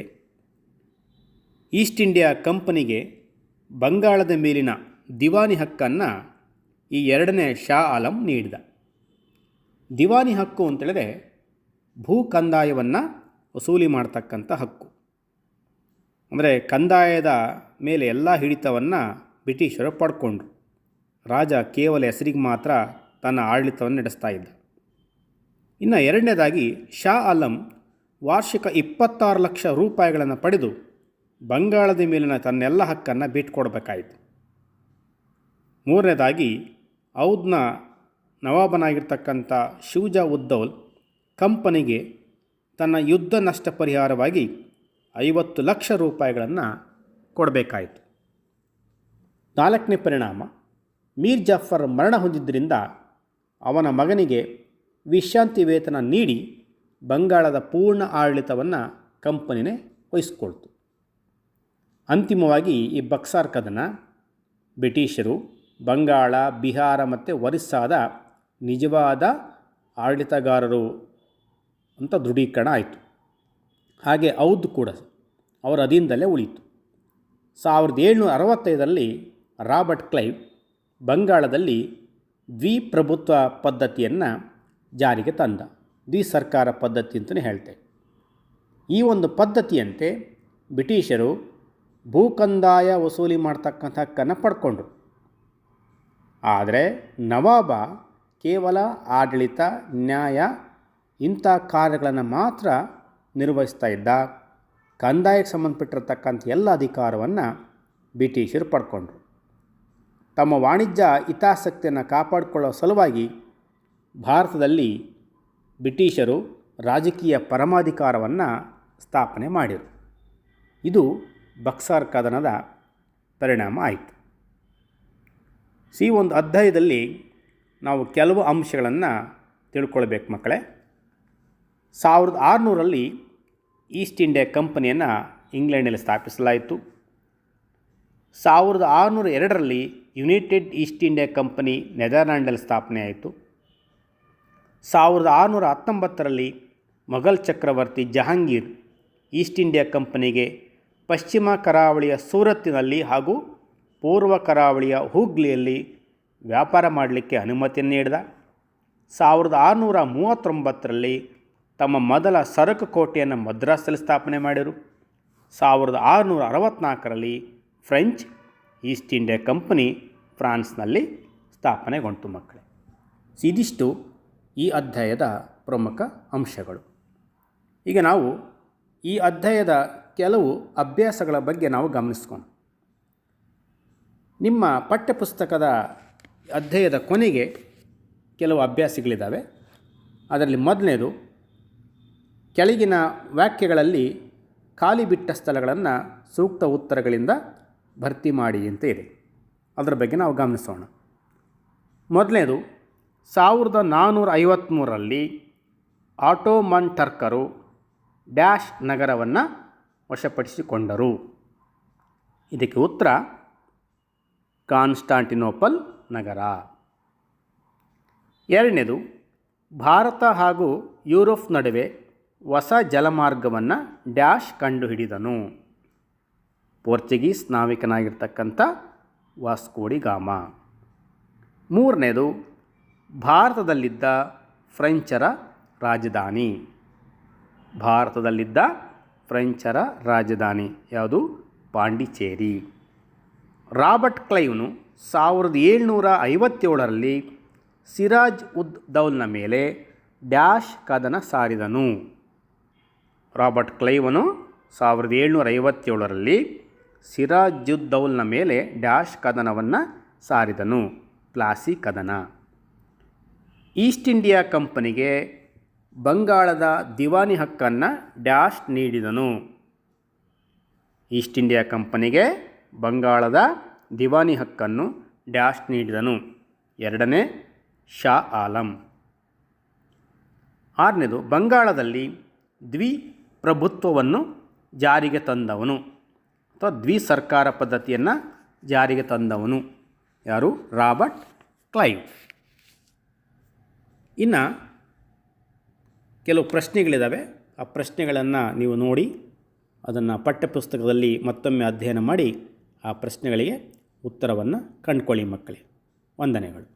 ಈಸ್ಟ್ ಇಂಡಿಯಾ ಕಂಪನಿಗೆ ಬಂಗಾಳದ ಮೇಲಿನ ದಿವಾನಿ ಹಕ್ಕನ್ನು ಈ ಎರಡನೇ ಶಾ ಆಲಂ ನೀಡಿದ. ದಿವಾನಿ ಹಕ್ಕು ಅಂತೇಳಿದರೆ ಭೂ ಕಂದಾಯವನ್ನು ವಸೂಲಿ ಮಾಡ್ತಕ್ಕಂಥ ಹಕ್ಕು. ಅಂದರೆ ಕಂದಾಯದ ಮೇಲೆ ಎಲ್ಲ ಹಿಡಿತವನ್ನು ಬ್ರಿಟಿಷರು ಪಡ್ಕೊಂಡ್ರು. ರಾಜ ಕೇವಲ ಹೆಸರಿಗೆ ಮಾತ್ರ ತನ್ನ ಆಡಳಿತವನ್ನು ನಡೆಸ್ತಾ ಇದ್ದ. ಇನ್ನು ಎರಡನೇದಾಗಿ ಶಾ ಆಲಂ ವಾರ್ಷಿಕ 26 ಲಕ್ಷ ರೂಪಾಯಿಗಳನ್ನು ಪಡೆದು ಬಂಗಾಳದ ಮೇಲಿನ ತನ್ನೆಲ್ಲ ಹಕ್ಕನ್ನು ಬಿಟ್ಟುಕೊಡ್ಬೇಕಾಯಿತು. ಮೂರನೇದಾಗಿ ಔಧ್ನ ನವಾಬನಾಗಿರ್ತಕ್ಕಂಥ ಶುಜಾ ಉದ್ ದೌಲ್ ಕಂಪನಿಗೆ ತನ್ನ ಯುದ್ಧ ನಷ್ಟ ಪರಿಹಾರವಾಗಿ 50 ಲಕ್ಷ ರೂಪಾಯಿಗಳನ್ನು ಕೊಡಬೇಕಾಯಿತು. ನಾಲ್ಕನೇ ಪರಿಣಾಮ, ಮೀರ್ ಜಾಫರ್ ಮರಣ ಹೊಂದಿದ್ದರಿಂದ ಅವನ ಮಗನಿಗೆ ವಿಶ್ರಾಂತಿ ವೇತನ ನೀಡಿ ಬಂಗಾಳದ ಪೂರ್ಣ ಆಡಳಿತವನ್ನು ಕಂಪನಿನೇ ವಹಿಸಿಕೊಳ್ತು. ಅಂತಿಮವಾಗಿ ಈ ಬಕ್ಸಾರ್ ಕದನ ಬ್ರಿಟಿಷರು ಬಂಗಾಳ, ಬಿಹಾರ ಮತ್ತು ಒರಿಸ್ಸಾದ ನಿಜವಾದ ಆಡಳಿತಗಾರರು ಅಂತ ದೃಢೀಕರಣ ಆಯಿತು. ಹಾಗೆ ಔಧ್ ಕೂಡ ಅವರ ಅಧೀನದಲ್ಲೇ ಉಳಿಯಿತು. 1765ರಲ್ಲಿ ರಾಬರ್ಟ್ ಕ್ಲೈವ್ ಬಂಗಾಳದಲ್ಲಿ ದ್ವಿಪ್ರಭುತ್ವ ಪದ್ಧತಿಯನ್ನು ಜಾರಿಗೆ ತಂದ. ದ್ವಿಸರ್ಕಾರ ಪದ್ಧತಿ ಅಂತಲೇ ಹೇಳ್ತೇವೆ. ಈ ಒಂದು ಪದ್ಧತಿಯಂತೆ ಬ್ರಿಟಿಷರು ಭೂಕಂದಾಯ ವಸೂಲಿ ಮಾಡ್ತಕ್ಕಂಥ ಹಕ್ಕನ್ನು ಪಡ್ಕೊಂಡ್ರು. ಆದರೆ ನವಾಬ ಕೇವಲ ಆಡಳಿತ, ನ್ಯಾಯ ಇಂಥ ಕಾರ್ಯಗಳನ್ನು ಮಾತ್ರ ನಿರ್ವಹಿಸ್ತಾ ಇದ್ದ. ಕಂದಾಯಕ್ಕೆ ಸಂಬಂಧಪಟ್ಟಿರತಕ್ಕಂಥ ಎಲ್ಲ ಅಧಿಕಾರವನ್ನು ಬ್ರಿಟಿಷರು ಪಡ್ಕೊಂಡ್ರು. ತಮ್ಮ ವಾಣಿಜ್ಯ ಹಿತಾಸಕ್ತಿಯನ್ನು ಕಾಪಾಡಿಕೊಳ್ಳೋ ಸಲುವಾಗಿ ಭಾರತದಲ್ಲಿ ಬ್ರಿಟಿಷರು ರಾಜಕೀಯ ಪರಮಾಧಿಕಾರವನ್ನು ಸ್ಥಾಪನೆ ಮಾಡಿದರು. ಇದು ಬಕ್ಸಾರ್ ಕದನದ ಪರಿಣಾಮ ಆಯಿತು. ಈ ಒಂದು ಅಧ್ಯಾಯದಲ್ಲಿ ನಾವು ಕೆಲವು ಅಂಶಗಳನ್ನು ತಿಳ್ಕೊಳ್ಬೇಕು ಮಕ್ಕಳೇ. 1600ರಲ್ಲಿ ಈಸ್ಟ್ ಇಂಡಿಯಾ ಕಂಪನಿಯನ್ನು ಇಂಗ್ಲೆಂಡಲ್ಲಿ ಸ್ಥಾಪಿಸಲಾಯಿತು. 1602ರಲ್ಲಿ ಯುನೈಟೆಡ್ ಈಸ್ಟ್ ಇಂಡಿಯಾ ಕಂಪನಿ ನೆದರ್ಲ್ಯಾಂಡಲ್ಲಿ ಸ್ಥಾಪನೆ ಆಯಿತು. 1619ರಲ್ಲಿ ಮೊಘಲ್ ಚಕ್ರವರ್ತಿ ಜಹಾಂಗೀರ್ ಈಸ್ಟ್ ಇಂಡಿಯಾ ಕಂಪನಿಗೆ ಪಶ್ಚಿಮ ಕರಾವಳಿಯ ಸೂರತ್ತಿನಲ್ಲಿ ಹಾಗೂ ಪೂರ್ವ ಕರಾವಳಿಯ ಹೂಗ್ಲಿಯಲ್ಲಿ ವ್ಯಾಪಾರ ಮಾಡಲಿಕ್ಕೆ ಅನುಮತಿಯನ್ನು ನೀಡಿದ. 1639ರಲ್ಲಿ ತಮ್ಮ ಮೊದಲ ಸರಕು ಕೋಟೆಯನ್ನು ಮದ್ರಾಸಲ್ಲಿ ಸ್ಥಾಪನೆ ಮಾಡಿದರು. 1664ರಲ್ಲಿ ಫ್ರೆಂಚ್ ಈಸ್ಟ್ ಇಂಡಿಯಾ ಕಂಪನಿ ಫ್ರಾನ್ಸ್ನಲ್ಲಿ ಸ್ಥಾಪನೆಗೊಂಡು ಮಕ್ಕಳೇ. ಇದಿಷ್ಟು ಈ ಅಧ್ಯಾಯದ ಪ್ರಮುಖ ಅಂಶಗಳು. ಈಗ ನಾವು ಈ ಅಧ್ಯಾಯದ ಕೆಲವು ಅಭ್ಯಾಸಗಳ ಬಗ್ಗೆ ನಾವು ಗಮನಿಸ್ಕೋಣ. ನಿಮ್ಮ ಪಠ್ಯಪುಸ್ತಕದ ಅಧ್ಯಾಯದ ಕೊನೆಗೆ ಕೆಲವು ಅಭ್ಯಾಸಗಳಿದ್ದಾವೆ. ಅದರಲ್ಲಿ ಮೊದಲನೇದು, ಕೆಳಗಿನ ವಾಕ್ಯಗಳಲ್ಲಿ ಖಾಲಿ ಬಿಟ್ಟ ಸ್ಥಳಗಳನ್ನು ಸೂಕ್ತ ಉತ್ತರಗಳಿಂದ ಭರ್ತಿ ಮಾಡಿ ಅಂತ ಇದೆ. ಅದರ ಬಗ್ಗೆ ನಾವು ಗಮನಿಸೋಣ. ಮೊದಲನೇದು, 1453ರಲ್ಲಿ ಆಟೋಮನ್ ಟರ್ಕರು ಡ್ಯಾಶ್ ನಗರವನ್ನು ವಶಪಡಿಸಿಕೊಂಡರು. ಇದಕ್ಕೆ ಉತ್ತರ ಕಾನ್ಸ್ಟಾಂಟಿನೋಪಲ್ ನಗರ. ಎರಡನೇದು, ಭಾರತ ಹಾಗೂ ಯುರೋಪ್ ನಡುವೆ ಹೊಸ ಜಲಮಾರ್ಗವನ್ನು ಡ್ಯಾಶ್ ಕಂಡುಹಿಡಿದನು. ಪೋರ್ಚುಗೀಸ್ ನಾವಿಕನಾಗಿರ್ತಕ್ಕಂಥ ವಾಸ್ಕೋ ಡಿ ಗಾಮ. ಮೂರನೇದು, ಭಾರತದಲ್ಲಿದ್ದ ಫ್ರೆಂಚರ ರಾಜಧಾನಿ. ಭಾರತದಲ್ಲಿದ್ದ ಫ್ರೆಂಚರ ರಾಜಧಾನಿ ಯಾವುದು? ಪಾಂಡಿಚೇರಿ. ರಾಬರ್ಟ್ ಕ್ಲೈವ್ನು 1757ರಲ್ಲಿ ಸಿರಾಜ್ ಉದ್ ದೌಲ್ನ ಮೇಲೆ ಡ್ಯಾಶ್ ಕದನ ಸಾರಿದನು. ರಾಬರ್ಟ್ ಕ್ಲೈವನು 1757ರಲ್ಲಿ ಸಿರಾಜ್ ಉದ್ ದೌಲ್ನ ಮೇಲೆ ಡ್ಯಾಶ್ ಕದನವನ್ನು ಸಾರಿದನು. ಪ್ಲಾಸಿ ಕದನ. ಈಸ್ಟ್ ಇಂಡಿಯಾ ಕಂಪನಿಗೆ ಬಂಗಾಳದ ದಿವಾನಿ ಹಕ್ಕನ್ನು ಡ್ಯಾಶ್ ನೀಡಿದನು. ಈಸ್ಟ್ ಇಂಡಿಯಾ ಕಂಪನಿಗೆ ಬಂಗಾಳದ ದಿವಾನಿ ಹಕ್ಕನ್ನು ಡ್ಯಾಶ್ ನೀಡಿದನು. ಎರಡನೇ ಶಾ ಆಲಂ. ಆರನೇದು, ಬಂಗಾಳದಲ್ಲಿ ದ್ವಿಪ್ರಭುತ್ವವನ್ನು ಜಾರಿಗೆ ತಂದವನು ಅಥವಾ ದ್ವಿಸರ್ಕಾರ ಪದ್ಧತಿಯನ್ನು ಜಾರಿಗೆ ತಂದವನು ಯಾರು? Robert Clive. ಇನ್ನು ಕೆಲವು ಪ್ರಶ್ನೆಗಳಿದ್ದಾವೆ. ಆ ಪ್ರಶ್ನೆಗಳನ್ನು ನೀವು ನೋಡಿ ಅದನ್ನು ಪಠ್ಯಪುಸ್ತಕದಲ್ಲಿ ಮತ್ತೊಮ್ಮೆ ಅಧ್ಯಯನ ಮಾಡಿ ಆ ಪ್ರಶ್ನೆಗಳಿಗೆ ಉತ್ತರವನ್ನು ಕಂಡುಕೊಳ್ಳಿ ಮಕ್ಕಳೇ. ವಂದನೆಗಳು.